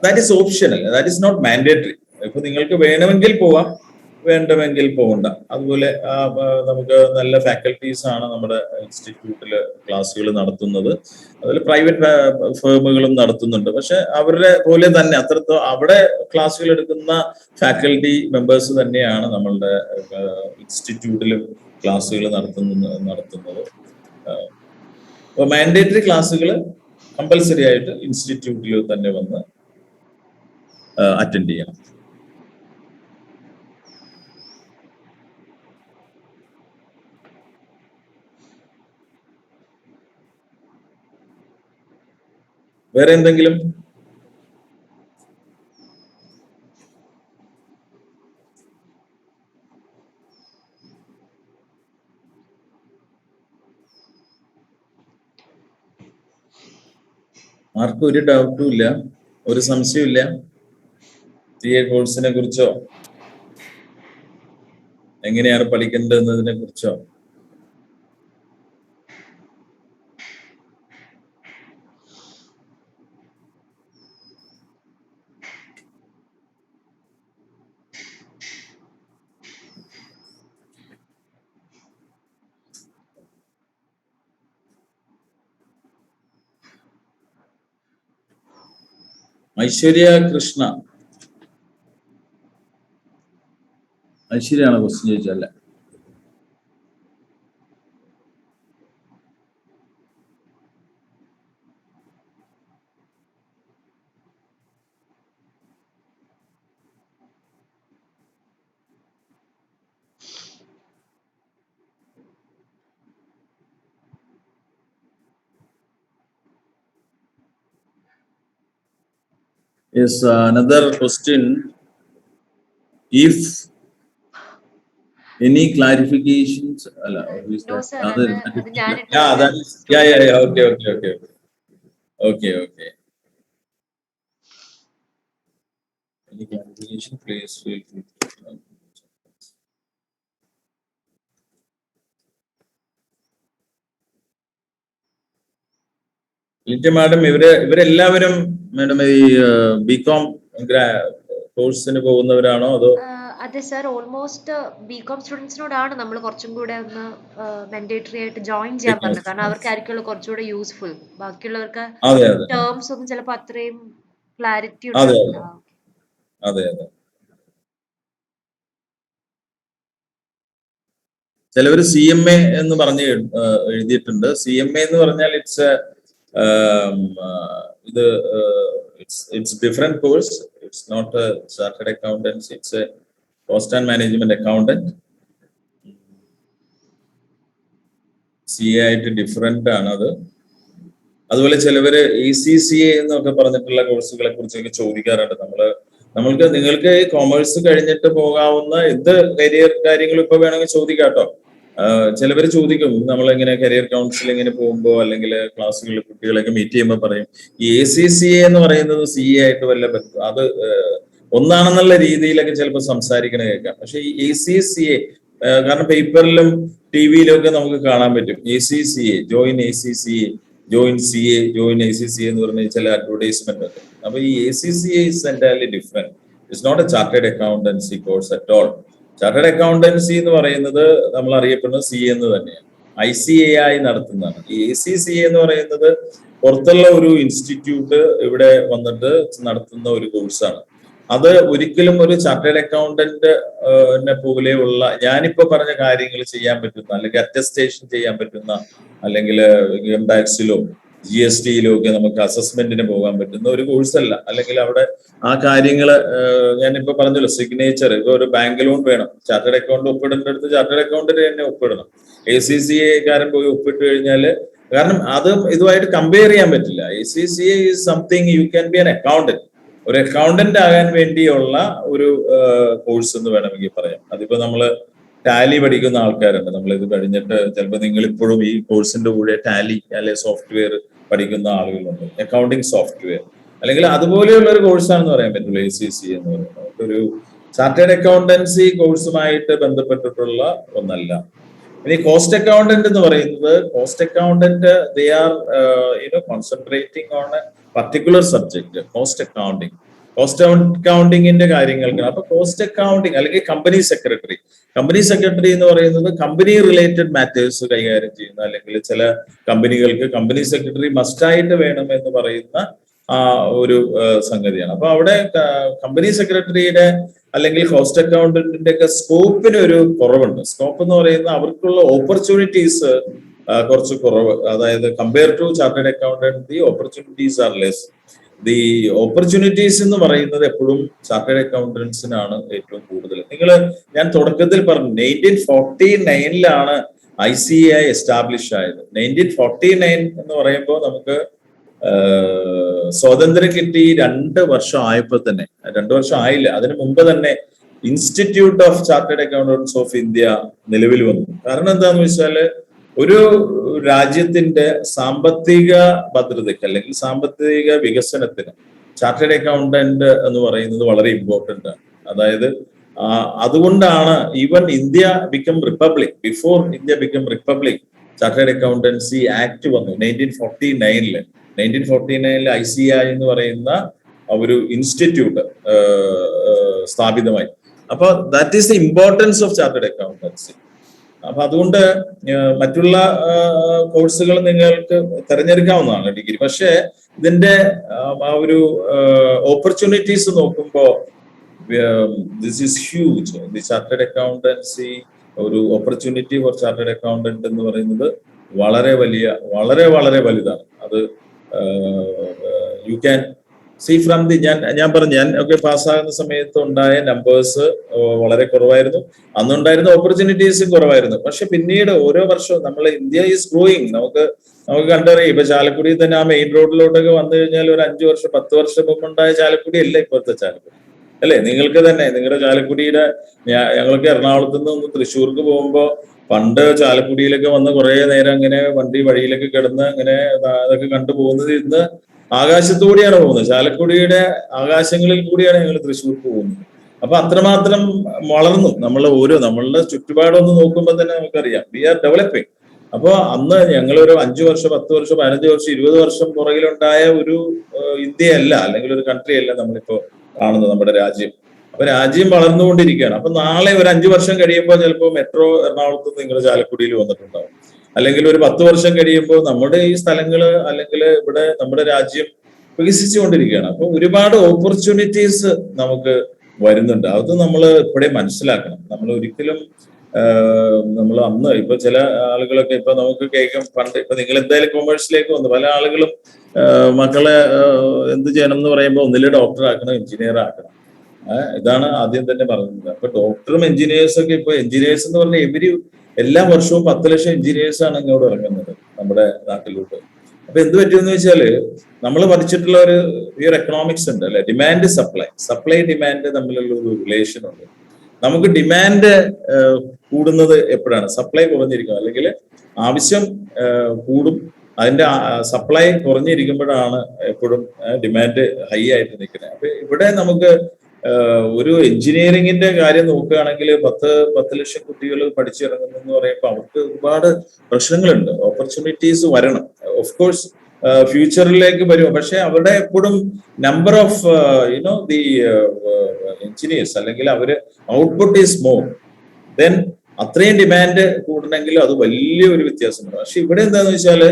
that is optional, that is not mandatory. ഇപ്പൊ നിങ്ങൾക്ക് വേണമെങ്കിൽ പോവാം, വേണ്ടുമെങ്കിൽ പോകണ്ട. അതുപോലെ നമുക്ക് നല്ല ഫാക്കൽറ്റീസ് ആണ് നമ്മുടെ ഇൻസ്റ്റിറ്റ്യൂട്ടിൽ ക്ലാസ്സുകൾ നടത്തുന്നത്. അതിൽ പ്രൈവറ്റ് ഫേമുകളും നടത്തുന്നുണ്ട്. പക്ഷെ അവരുടെ പോലെ തന്നെ അവിടെ ക്ലാസ്സുകൾ എടുക്കുന്ന ഫാക്കൽറ്റി മെമ്പേഴ്സ് തന്നെയാണ് നമ്മളുടെ ഇൻസ്റ്റിറ്റ്യൂട്ടിലും ക്ലാസ്സുകൾ നടത്തുന്നത്. അപ്പോൾ മാൻഡേറ്ററി ക്ലാസ്സുകൾ കമ്പൽസറി ആയിട്ട് ഇൻസ്റ്റിറ്റ്യൂട്ടിൽ തന്നെ വന്ന് അറ്റൻഡ് ചെയ്യണം. വേറെ എന്തെങ്കിലും? ആർക്കും ഒരു ഡൗട്ടും ഇല്ല, ഒരു സംശയവും ഇല്ല CA കോഴ്സിനെ കുറിച്ചോ എങ്ങനെയാണ് പഠിക്കേണ്ടതെന്നതിനെ കുറിച്ചോ? ഐശ്വര്യ കൃഷ്ണ, ഐശ്വര്യാണ് ക്വസ്റ്റ്യൻ ചോദിച്ചല്ലേ? Yes, another question. If any clarifications? No, sir. Yeah, that is. Yeah. Okay. Any clarification, please feel free. Madam, ഇവരെല്ലാവരും മാഡം ഈ ബികോം കോഴ്സിന് പോകുന്നവരാണോ അതോ? അതെ സർ, ഓൾമോസ്റ്റ് ബികോം സ്റ്റുഡൻസിനോടാണ് നമ്മൾ കുറച്ചും കൂടെ ഒന്ന് മാൻഡേറ്ററി ആയിട്ട് ജോയിൻ ചെയ്യാൻ പറഞ്ഞത്. കാരണം അവർക്കായിരിക്കുമല്ലോ കുറച്ചുകൂടെ യൂസ്ഫുൾ. ബാക്കിയുള്ളവർക്ക് ടേംസ് ഒന്നും ചിലപ്പോൾ അത്രയും ക്ലാരിറ്റി ഉണ്ടാവില്ല. അതെ. ചിലവര് CMA എന്ന് പറഞ്ഞ് എഴുതിയിട്ടുണ്ട്. CMA എന്ന് പറഞ്ഞാൽ it's different course. It's not a chartered accountancy. It's a cost and management accountant. CA ആയിട്ട് ഡിഫറെന്റ് ആണ് അത്. അതുപോലെ ചിലവര് ACCA എന്നൊക്കെ പറഞ്ഞിട്ടുള്ള കോഴ്സുകളെ കുറിച്ചൊക്കെ ചോദിക്കാറുണ്ട്. നിങ്ങൾക്ക് കോമേഴ്സ് കഴിഞ്ഞിട്ട് പോകാവുന്ന എന്ത് കരിയർ കാര്യങ്ങളും ഇപ്പൊ വേണമെങ്കിൽ ചോദിക്കാട്ടോ. ചിലവർ ചോദിക്കും, നമ്മളെങ്ങനെ കരിയർ കൗൺസിലിങ്ങിന് പോകുമ്പോൾ അല്ലെങ്കിൽ ക്ലാസ്സുകളിൽ കുട്ടികളൊക്കെ മീറ്റ് ചെയ്യുമ്പോൾ പറയും ഈ ACCA എന്ന് പറയുന്നത് CA ആയിട്ട് വല്ല അത് ഒന്നാണെന്നുള്ള രീതിയിലൊക്കെ ചിലപ്പോൾ സംസാരിക്കണ കേൾക്കാം. പക്ഷെ ഈ ACCA കാരണം പേപ്പറിലും TV-യിലും ഒക്കെ നമുക്ക് കാണാൻ പറ്റും ACCA, join ACCA, join CA, join ACCA എന്ന് പറഞ്ഞ ചില അഡ്വർടൈസ്മെന്റ് ഒക്കെ. അപ്പൊ ഈ ACCA is entirely different. It's not a chartered accountancy course at all. Chartered accountancy എന്ന് പറയുന്നത് നമ്മൾ അറിയപ്പെടുന്നത് CA എന്ന് തന്നെയാണ്. ICAI നടത്തുന്നതാണ്. ഈ ACCA എന്ന് പറയുന്നത് പുറത്തുള്ള ഒരു ഇൻസ്റ്റിറ്റ്യൂട്ട് ഇവിടെ വന്നിട്ട് നടത്തുന്ന ഒരു കോഴ്സാണ്. അത് ഒരിക്കലും ഒരു ചാർട്ടേഡ് അക്കൗണ്ടന്റിനെ പോലെയുള്ള ഞാനിപ്പോ പറഞ്ഞ കാര്യങ്ങൾ ചെയ്യാൻ പറ്റുന്ന, അല്ലെങ്കിൽ അറ്റസ്റ്റേഷൻ ചെയ്യാൻ പറ്റുന്ന, അല്ലെങ്കിൽ ഇൻകം ടാക്സിലോ GST-യിലോ ഒക്കെ നമുക്ക് അസസ്മെന്റിന് പോകാൻ പറ്റുന്ന ഒരു കോഴ്സല്ല. അല്ലെങ്കിൽ അവിടെ ആ കാര്യങ്ങള് ഞാനിപ്പോ പറഞ്ഞല്ലോ, സിഗ്നേച്ചർ, ഇപ്പൊ ഒരു ബാങ്ക് ലോൺ വേണം, ചാർട്ടേഡ് അക്കൗണ്ട് ഒപ്പിടേണ്ടടുത്ത് ചാർട്ടേഡ് അക്കൗണ്ടന്റ് തന്നെ ഒപ്പിടണം. ACCA-കാരൻ പോയി ഒപ്പിട്ട് കഴിഞ്ഞാല്, കാരണം അതും ഇതുമായിട്ട് കമ്പയർ ചെയ്യാൻ പറ്റില്ല. ACCA is something you can be an accountant. ഒരു അക്കൗണ്ടന്റ് ആകാൻ വേണ്ടിയുള്ള ഒരു കോഴ്സ് എന്ന് വേണമെങ്കിൽ പറയാം. അതിപ്പോ നമ്മള് ടാലി പഠിക്കുന്ന ആൾക്കാരുണ്ട്. നമ്മളിത് കഴിഞ്ഞിട്ട് ചിലപ്പോൾ നിങ്ങൾ ഇപ്പോഴും ഈ കോഴ്സിന്റെ കൂടെ ടാലി അല്ലെ സോഫ്റ്റ്വെയർ പഠിക്കുന്ന ആളുകളുണ്ട്, അക്കൗണ്ടിങ് സോഫ്റ്റ്വെയർ, അല്ലെങ്കിൽ അതുപോലെയുള്ള ഒരു കോഴ്സാണെന്ന് പറയാൻ പറ്റുള്ളൂ ACCA എന്ന് പറയുന്നത്. ഒരു ചാർട്ടേഡ് അക്കൗണ്ടൻസി കോഴ്സുമായിട്ട് ബന്ധപ്പെട്ടിട്ടുള്ള ഒന്നല്ല. ഇനി കോസ്റ്റ് അക്കൗണ്ടന്റ് എന്ന് പറയുന്നത്, cost accountant they are concentrating on a particular subject, cost accounting. Cost അക്കൗണ്ടിങ്ങിന്റെ കാര്യങ്ങൾക്ക്. അപ്പൊ കോസ്റ്റ് അക്കൗണ്ടിങ് അല്ലെങ്കിൽ കമ്പനി സെക്രട്ടറി എന്ന് പറയുന്നത് കമ്പനി റിലേറ്റഡ് മാറ്റേഴ്സ് കൈകാര്യം ചെയ്യുന്ന, അല്ലെങ്കിൽ ചില കമ്പനികൾക്ക് കമ്പനി സെക്രട്ടറി മസ്റ്റായിട്ട് വേണം എന്ന് പറയുന്ന ഒരു സംഗതിയാണ്. അപ്പൊ അവിടെ കമ്പനി സെക്രട്ടറിയുടെ അല്ലെങ്കിൽ കോസ്റ്റ് അക്കൗണ്ടന്റിന്റെ ഒക്കെ സ്കോപ്പിന് ഒരു കുറവുണ്ട്. സ്കോപ്പ് എന്ന് പറയുന്ന അവർക്കുള്ള ഓപ്പർച്യൂണിറ്റീസ് കുറച്ച് കുറവ്. അതായത് compare to chartered accountant the opportunities are less. The opportunities എന്ന് പറയുന്നത് എപ്പോഴും ചാർട്ടേഡ് അക്കൗണ്ടൻസിനാണ് ഏറ്റവും കൂടുതൽ. ഞാൻ തുടക്കത്തിൽ പറഞ്ഞു 1949 ICAI എസ്റ്റാബ്ലിഷ് ആയത്. 1949 എന്ന് പറയുമ്പോൾ നമുക്ക് സ്വാതന്ത്ര്യം കിട്ടി 2 വർഷം ആയപ്പോൾ തന്നെ, 2 വർഷം ആയില്ല, അതിനു മുമ്പ് തന്നെ institute of chartered accountants of India നിലവിൽ വന്നു. കാരണം എന്താന്ന് വെച്ചാല് ഒരു രാജ്യത്തിന്റെ സാമ്പത്തിക ഭദ്രതയ്ക്ക് അല്ലെങ്കിൽ സാമ്പത്തിക വികസനത്തിന് ചാർട്ടേഡ് അക്കൗണ്ടന്റ് എന്ന് പറയുന്നത് വളരെ ഇമ്പോർട്ടന്റ് ആണ്. അതായത് അതുകൊണ്ടാണ് even India become republic, before India become republic chartered accountancy act വന്നു 1949. 1949 ICAI എന്ന് പറയുന്ന ഒരു ഇൻസ്റ്റിറ്റ്യൂട്ട് സ്ഥാപിതമായി. അപ്പൊ that is the importance of chartered accountancy. അപ്പൊ അതുകൊണ്ട് മറ്റുള്ള കോഴ്സുകൾ നിങ്ങൾക്ക് തിരഞ്ഞെടുക്കാവുന്നതാണ് ഡിഗ്രി. പക്ഷെ ഇതിന്റെ ആ ഒരു ഓപ്പർച്യൂണിറ്റീസ് നോക്കുമ്പോൾ this is huge. The chartered accountancy, ഒരു ഓപ്പർച്യൂണിറ്റി ഫോർ ചാർട്ടേഡ് അക്കൗണ്ടന്റ് എന്ന് പറയുന്നത് വളരെ വലുതാണ്. അത് you can see from the ഞാൻ പറഞ്ഞു, ഞാൻ ഒക്കെ പാസ്സാകുന്ന സമയത്ത് ഉണ്ടായ നമ്പേഴ്സ് വളരെ കുറവായിരുന്നു. അന്നുണ്ടായിരുന്ന ഓപ്പർച്യൂണിറ്റീസും കുറവായിരുന്നു. പക്ഷെ പിന്നീട് ഓരോ വർഷവും ഇന്ത്യ ഈസ് ഗ്രോയിങ്. നമുക്ക് കണ്ടറിയാം. ഇപ്പൊ ചാലക്കുടി തന്നെ ആ മെയിൻ റോഡിലോട്ടൊക്കെ വന്നു കഴിഞ്ഞാൽ ഒരു 5 വർഷം 10 വർഷം മുമ്പ് ഉണ്ടായ ചാലക്കുടി അല്ല ഇപ്പോഴത്തെ ചാലക്കുടി, അല്ലെ? നിങ്ങൾക്ക് തന്നെ നിങ്ങളുടെ ചാലക്കുടിയുടെ, ഞങ്ങൾക്ക് എറണാകുളത്ത് നിന്ന് തൃശ്ശൂർക്ക് പോകുമ്പോ പണ്ട് ചാലക്കുടിയിലൊക്കെ വന്ന് കുറെ നേരം അങ്ങനെ വഴിയിലൊക്കെ കിടന്ന് അങ്ങനെ അതൊക്കെ കണ്ടുപോകുന്നത് ഇന്ന് ആകാശത്തുകൂടിയാണ് പോകുന്നത്. ചാലക്കുടിയുടെ ആകാശങ്ങളിൽ കൂടിയാണ് ഞങ്ങൾ തൃശ്ശൂർക്ക് പോകുന്നത്. അപ്പൊ അത്രമാത്രം വളർന്നു നമ്മളുടെ ചുറ്റുപാടൊന്ന് നോക്കുമ്പോൾ തന്നെ നമുക്കറിയാം വി ആർ ഡെവലപ്പിംഗ്. അപ്പൊ അന്ന് ഞങ്ങൾ ഒരു 5 വർഷം 10 വർഷം 15 വർഷം 20 വർഷം പുറകിലുണ്ടായ ഒരു ഇന്ത്യയല്ല, അല്ലെങ്കിൽ ഒരു കൺട്രി അല്ല നമ്മളിപ്പോ കാണുന്നത് നമ്മുടെ രാജ്യം. അപ്പൊ രാജ്യം വളർന്നുകൊണ്ടിരിക്കുകയാണ്. അപ്പൊ നാളെ ഒരു 5 വർഷം കഴിയുമ്പോൾ ചിലപ്പോൾ മെട്രോ എറണാകുളത്ത് നിങ്ങൾ ചാലക്കുടിയിൽ വന്നിട്ടുണ്ടാവും. അല്ലെങ്കിൽ ഒരു 10 വർഷം കഴിയുമ്പോൾ നമ്മുടെ ഈ സ്ഥലങ്ങള് അല്ലെങ്കിൽ ഇവിടെ നമ്മുടെ രാജ്യം വികസിച്ചുകൊണ്ടിരിക്കുകയാണ്. അപ്പൊ ഒരുപാട് ഓപ്പർച്യൂണിറ്റീസ് നമുക്ക് വരുന്നുണ്ട്. അത് നമ്മൾ ഇപ്പോഴേ മനസ്സിലാക്കണം. നമ്മൾ ഒരിക്കലും നമ്മൾ അന്ന് ഇപ്പൊ ചില ആളുകളൊക്കെ ഇപ്പൊ നമുക്ക് കേൾക്കും, പണ്ട് ഇപ്പൊ നിങ്ങൾ എന്തായാലും കൊമേഴ്സിലേക്ക് വന്നു, പല ആളുകളും മക്കളെ എന്ത് ചെയ്യണം എന്ന് പറയുമ്പോൾ ഒന്നിലെ ഡോക്ടർ ആക്കണം, എഞ്ചിനീയർ ആക്കണം. ഇതാണ് ആദ്യം തന്നെ പറയുന്നത്. അപ്പൊ ഡോക്ടറും എഞ്ചിനീയേഴ്സും ഒക്കെ ഇപ്പൊ എഞ്ചിനീയേഴ്സ് എന്ന് പറഞ്ഞാൽ എല്ലാ വർഷവും 10 ലക്ഷം എഞ്ചിനീയേഴ്സ് ആണ് ഇങ്ങോട്ട് ഇറങ്ങുന്നത് നമ്മുടെ നാട്ടിലോട്ട്. അപ്പൊ എന്ത് പറ്റുമെന്ന് വെച്ചാല് നമ്മൾ പഠിച്ചിട്ടുള്ള ഒരു എക്കണോമിക്സ് ഉണ്ട് അല്ലെ, ഡിമാൻഡ് സപ്ലൈ ഡിമാൻഡ് തമ്മിലുള്ള ഒരു റിലേഷൻ ഉണ്ട്. നമുക്ക് ഡിമാൻഡ് കൂടുന്നത് എപ്പോഴാണ്? സപ്ലൈ കുറഞ്ഞിരിക്കും, അല്ലെങ്കിൽ ആവശ്യം കൂടും, അതിന്റെ സപ്ലൈ കുറഞ്ഞിരിക്കുമ്പോഴാണ് എപ്പോഴും ഡിമാൻഡ് ഹൈ ആയിട്ട് നിൽക്കുന്നത്. അപ്പൊ ഇവിടെ നമുക്ക് ഒരു എഞ്ചിനീയറിംഗിന്റെ കാര്യം നോക്കുകയാണെങ്കിൽ 10 ലക്ഷം കുട്ടികൾ പഠിച്ചിറങ്ങുന്നു എന്ന് പറയുമ്പോൾ അവർക്ക് ഒരുപാട് പ്രശ്നങ്ങളുണ്ട്. ഓപ്പർച്യൂണിറ്റീസ് വരണം, ഓഫ് കോഴ്സ് ഫ്യൂച്ചറിലേക്ക് വരും. പക്ഷെ അവിടെ എപ്പോഴും നമ്പർ ഓഫ് ദി എഞ്ചിനീയേഴ്സ് അല്ലെങ്കിൽ അവര് ഔട്ട്പുട്ട് ഈസ് മോർ ദെൻ അത്രയും ഡിമാൻഡ് കൂടണമെങ്കിൽ അത് വലിയൊരു വ്യത്യാസമുണ്ട്. പക്ഷെ ഇവിടെ എന്താന്ന് വെച്ചാൽ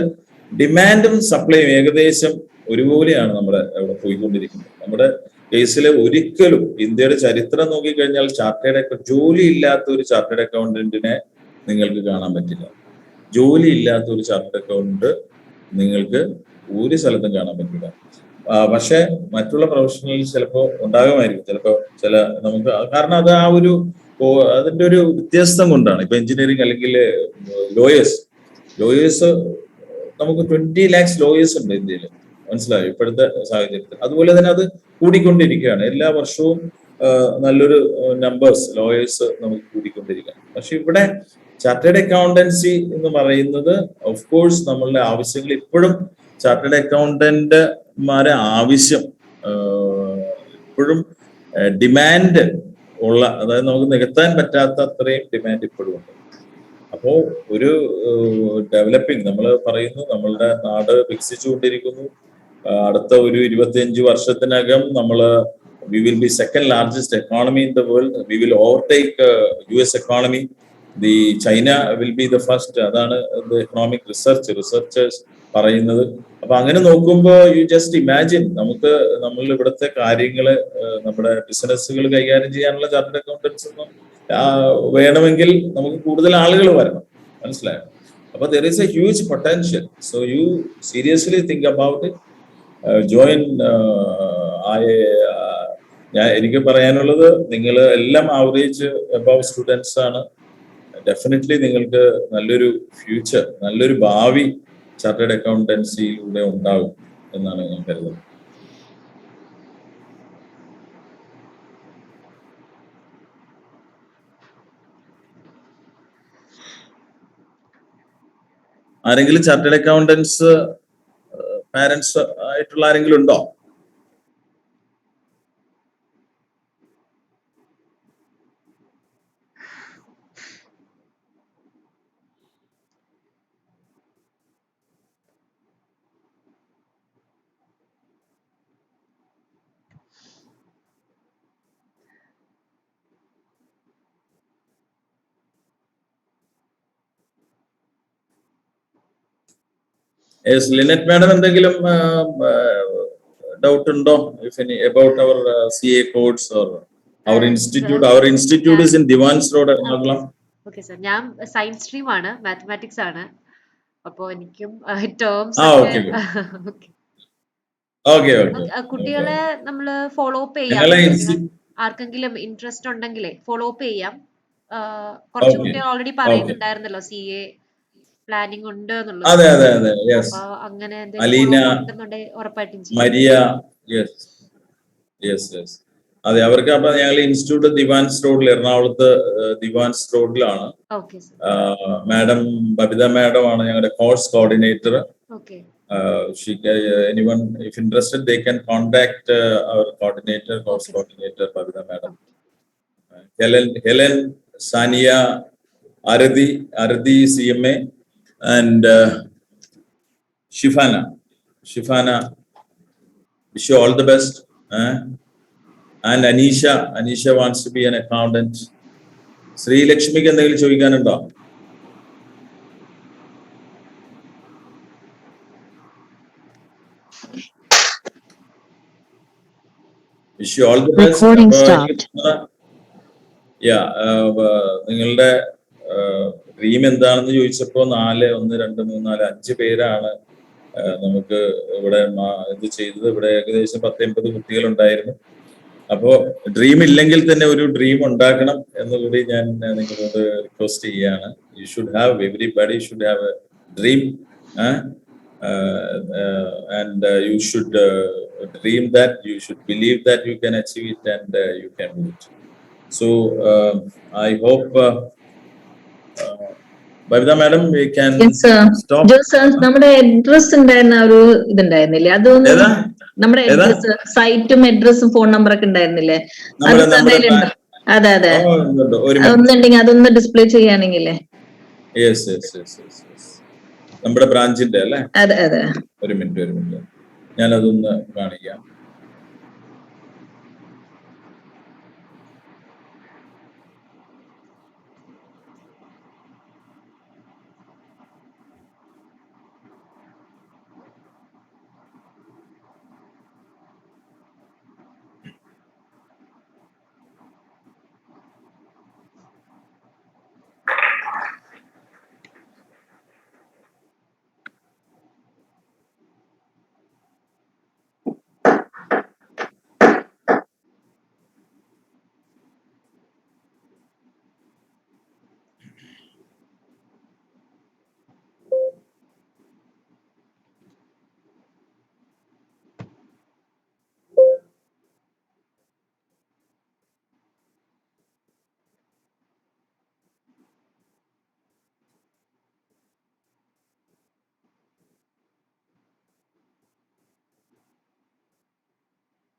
ഡിമാൻഡും സപ്ലൈയും ഏകദേശം ഒരുപോലെയാണ് നമ്മുടെ അവിടെ പോയിക്കൊണ്ടിരിക്കുന്നത്. നമ്മുടെ കേസിൽ ഒരിക്കലും ഇന്ത്യയുടെ ചരിത്രം നോക്കിക്കഴിഞ്ഞാൽ ജോലി ഇല്ലാത്ത ഒരു ചാർട്ടേഡ് അക്കൗണ്ടന്റിനെ നിങ്ങൾക്ക് കാണാൻ പറ്റില്ല. ജോലി ഇല്ലാത്ത ഒരു ചാർട്ടേഡ് അക്കൗണ്ടന്റ് നിങ്ങൾക്ക് ഒരു സ്ഥലത്തും കാണാൻ പറ്റില്ല. പക്ഷെ മറ്റുള്ള പ്രൊഫഷണൽസ് ചിലപ്പോൾ ഉണ്ടാകുമായിരിക്കും, ചിലപ്പോൾ നമുക്ക് കാരണം അത് അതിന്റെ ഒരു വ്യത്യസ്തം കൊണ്ടാണ്. ഇപ്പൊ എഞ്ചിനീയറിംഗ് അല്ലെങ്കിൽ ലോയേഴ്സ് നമുക്ക് 20 lakhs ലോയേഴ്സ് ഉണ്ട് ഇന്ത്യയിൽ, മനസ്സിലായോ ഇപ്പോഴത്തെ സാഹചര്യത്തിൽ. അതുപോലെ തന്നെ അത് കൂടിക്കൊണ്ടിരിക്കുകയാണ്. എല്ലാ വർഷവും നല്ലൊരു നമ്പേഴ്സ് ലോയേഴ്സ് നമുക്ക് കൂടിക്കൊണ്ടിരിക്കുകയാണ്. പക്ഷെ ഇവിടെ ചാർട്ടേഡ് അക്കൗണ്ടൻസി എന്ന് പറയുന്നത് ഓഫ് കോഴ്സ് നമ്മളുടെ ആവശ്യങ്ങൾ ഇപ്പോഴും ചാർട്ടേഡ് അക്കൗണ്ടന്റ്മാരെ ആവശ്യം ഇപ്പോഴും ഡിമാൻഡ് ഉള്ള, അതായത് നമുക്ക് നികത്താൻ പറ്റാത്ത അത്രയും ഡിമാൻഡ് ഇപ്പോഴും ഉണ്ട്. അപ്പോ ഒരു ഡെവലപ്പിംഗ് നമ്മൾ പറയുന്നു, നമ്മളുടെ നാട് വികസിച്ചുകൊണ്ടിരിക്കുന്നു. അടുത്ത ഒരു 25 വർഷത്തിനകം നമ്മൾ we will be second largest economy in the world. We will overtake US economy. The China will be the first. അതാണ് the economic researchers പറയുന്നത്. അപ്പൊ അങ്ങനെ നോക്കുമ്പോൾ യു ജസ്റ്റ് ഇമാജിൻ, നമുക്ക് നമ്മൾ ഇവിടുത്തെ കാര്യങ്ങള് നമ്മുടെ ബിസിനസ്സുകൾ കൈകാര്യം ചെയ്യാനുള്ള ചാർട്ടേഡ് അക്കൗണ്ടൻസ് ഒന്നും വേണമെങ്കിൽ നമുക്ക് കൂടുതൽ ആളുകൾ വരണം. മനസ്സിലായോ? അപ്പൊ there is a huge potential. So you seriously think about it. Join. എനിക്ക് പറയാനുള്ളത്, നിങ്ങൾ എല്ലാം ആവറേജ് അബവ് സ്റ്റുഡൻസ് ആണ്. ഡെഫിനറ്റ്ലി നിങ്ങൾക്ക് നല്ലൊരു ഫ്യൂച്ചർ, നല്ലൊരു ഭാവി ചാർട്ടേഡ് അക്കൗണ്ടൻസിയിലൂടെ ഉണ്ടാകും എന്നാണ് ഞാൻ കരുതുന്നത്. ആരെങ്കിലും ചാർട്ടേഡ് അക്കൗണ്ടൻസ് പാരന്റ്സ് ആയിട്ടുള്ള ആരെങ്കിലും ഉണ്ടോ? ലിനറ്റ് മാഡം, എന്തെങ്കിലും ഡൗട്ട് ഉണ്ടോ about our CA codes or our institute? Our institute is in Divans Road, Ernakulam. Okay sir, ഞാൻ സയൻസ് സ്ട്രീം ആണ്, മാത്തമാറ്റിക്സ് ആണ്. അപ്പോ എനിക്കും ടേംസ് കുട്ടികളെ നമ്മള് ഫോളോ അപ്പ് ചെയ്യാം. ആർക്കെങ്കിലും ഇൻട്രസ്റ്റ് ഉണ്ടെങ്കിലേ ഫോളോ അപ്പ് ചെയ്യാം. കുറച്ച് കുട്ടികൾ ഓൾറെഡി പറയുന്നുണ്ടായിരുന്നല്ലോ CA പ്ലാനിങ് ഉണ്ട് എന്നുള്ളത്. അങ്ങനെ മരിയ, അതെ, അവർക്ക്. അപ്പൊ ഞങ്ങൾ ഇൻസ്റ്റിറ്റ്യൂട്ട് ദിവാൻസ് റോഡിൽ, എറണാകുളത്ത് ദിവാൻസ് റോഡിലാണ്. മാഡം ബബിത മാഡം ആണ് ഞങ്ങളുടെ course coordinator. anyone if interested, they can contact our coordinator, course coordinator Babita madam. Helen Sania Aradi CMA, and Shifana, wish you all the best. And Anisha wants to be an accountant. Sri Lakshmi ക്ക് എന്തെങ്കിലും ചോദിക്കാനുണ്ടോ? Wish you all the best. Recording stopped. നിങ്ങളുടെ dream എന്താണെന്ന് ചോദിച്ചപ്പോ 4, 1, 2, 3, 4, 5 പേരാണ് നമുക്ക് ഇവിടെ ഇത് ചെയ്തത്. ഇവിടെ ഏകദേശം 10-80 കുട്ടികളുണ്ടായിരുന്നു. അപ്പോ ഡ്രീം ഇല്ലെങ്കിൽ തന്നെ ഒരു ഡ്രീം ഉണ്ടാക്കണം എന്നുകൂടി ഞാൻ നിങ്ങളോട് റിക്വസ്റ്റ് ചെയ്യാണ്. U should have, everybody should have A dream. And you should dream that, you should believe that you can achieve it, and you can do it. So I hope Babita madam, we can stop. നമ്മുടെ address ഉണ്ടായിരുന്ന ഒരു ഇതുണ്ടായിരുന്നില്ലേ? അതൊന്ന് നമ്മുടെ address, സൈറ്റും അഡ്രസ്സും phone number ഒക്കെ ഉണ്ടായിരുന്നില്ലേ? അതെ അതെ, ഒന്നുണ്ടെങ്കിൽ അതൊന്ന് ഡിസ്പ്ലേ ചെയ്യാനെങ്കിലേ. നമ്മുടെ ബ്രാഞ്ചിന്റെ അല്ലേ? അതെ അതെ. ഒരു മിനിറ്റ് ഞാനതൊന്ന് കാണിക്കാം.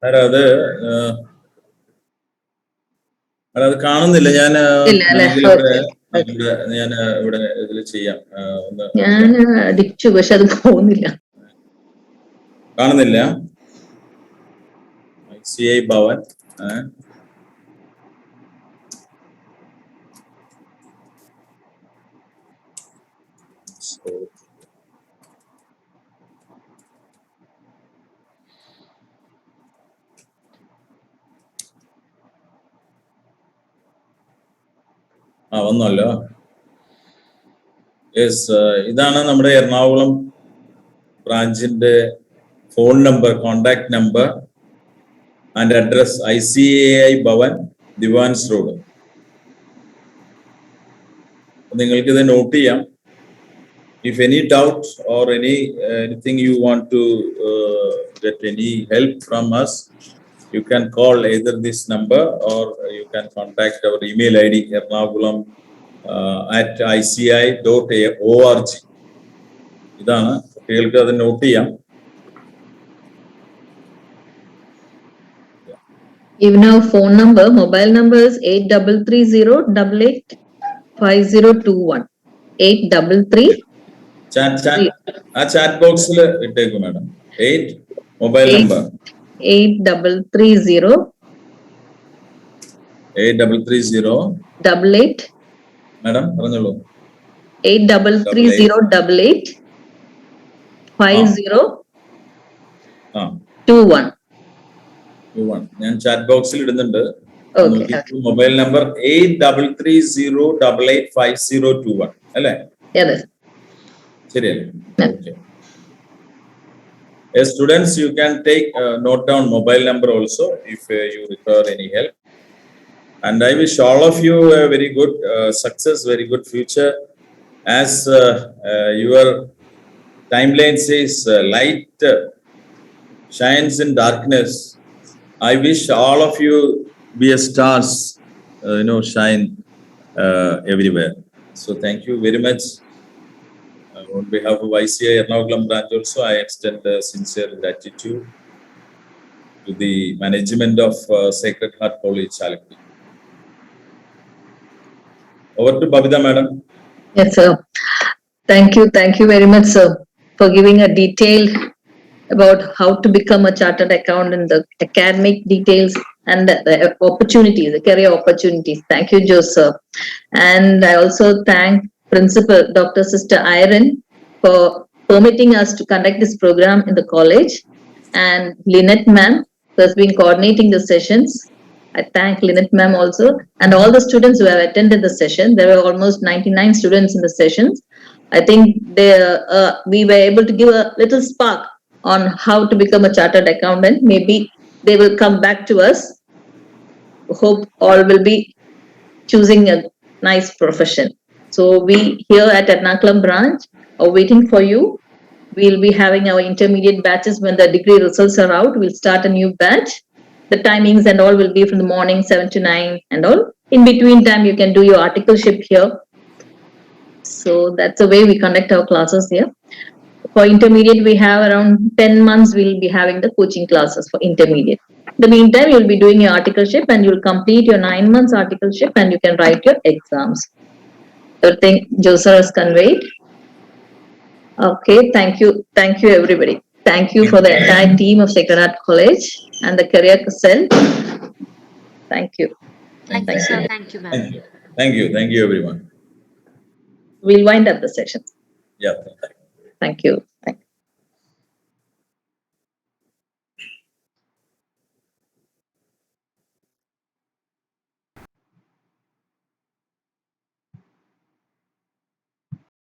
അത് കാണുന്നില്ല. ഞാൻ ഇവിടെ ഇതിൽ ചെയ്യാം. ഞാൻ അടിച്ചു, പക്ഷെ അത് പോകുന്നില്ല. കാണുന്നില്ല. CI ഭവൻ So, വന്നല്ലോ. യെസ്, ഇതാണ് നമ്മുടെ എറണാകുളം ബ്രാഞ്ചിന്റെ phone number, contact number and address ICAI Bhavan, Diwan's road. നിങ്ങൾക്ക് ഇത് നോട്ട് ചെയ്യാം. If any doubt or anything you want to get any help from us, you can call either this number or you can contact our email ID ernakulam@ici.org. ഇതാണ്, കുട്ടികൾക്ക് അത് not ചെയ്യാം. Even our phone number, mobile number is 8330885021. 833. Chat ബോക്സിൽ ഇട്ടേക്കും madam. 8 mobile number 8330 88 madam പറഞ്ഞോളൂ. 833088 5021. ഞാൻ chat ബോക്സിൽ ഇടുന്നുണ്ട്. Okay. Mobile number 8330885021 അല്ലേ? Yes. ശരിയല്ലേ? Okay. As students, you can take note down mobile number also if you require any help. And I wish all of you a very good success, very good future. As your timeline says, light shines in darkness. I wish all of you be a stars, shine everywhere. So thank you very much. On behalf of ICI Ernakulam branch also, I extend sincere gratitude to the management of Sacred Heart College, Chalakudi. Over to Babita madam. Yes, sir. Thank you very much, sir, for giving a detailed about how to become a chartered accountant, the academic details and the opportunities, the career opportunities. Thank you, Joseph. And I also thank Principal Dr. Sister Iron for permitting us to conduct this program in the college, and Lynette ma'am who has been coordinating the sessions. I thank Lynette ma'am also, and all the students who have attended the session. There were almost 99 students in the sessions. I think we were able to give a little spark on how to become a chartered accountant. Maybe they will come back to us. Hope all will be choosing a nice profession. So we here at Ernakulam branch are waiting for you. We'll be having our intermediate batches when the degree results are out. We'll start a new batch. The timings and all will be from the morning 7 to 9 and all. In between time, you can do your articleship here. So that's the way we conduct our classes here. For intermediate, we have around 10 months, we'll be having the coaching classes for intermediate. In the meantime, you'll be doing your articleship and you'll complete your 9 months articleship and you can write your exams. Everything Joseph has conveyed. Okay, thank you everybody. Thank you for the entire team of Sacred Heart College and the career cell. Thank you. Thank you, sir. Thank you, ma'am. Thank you everyone. We'll wind up the session. Yeah. Thank you.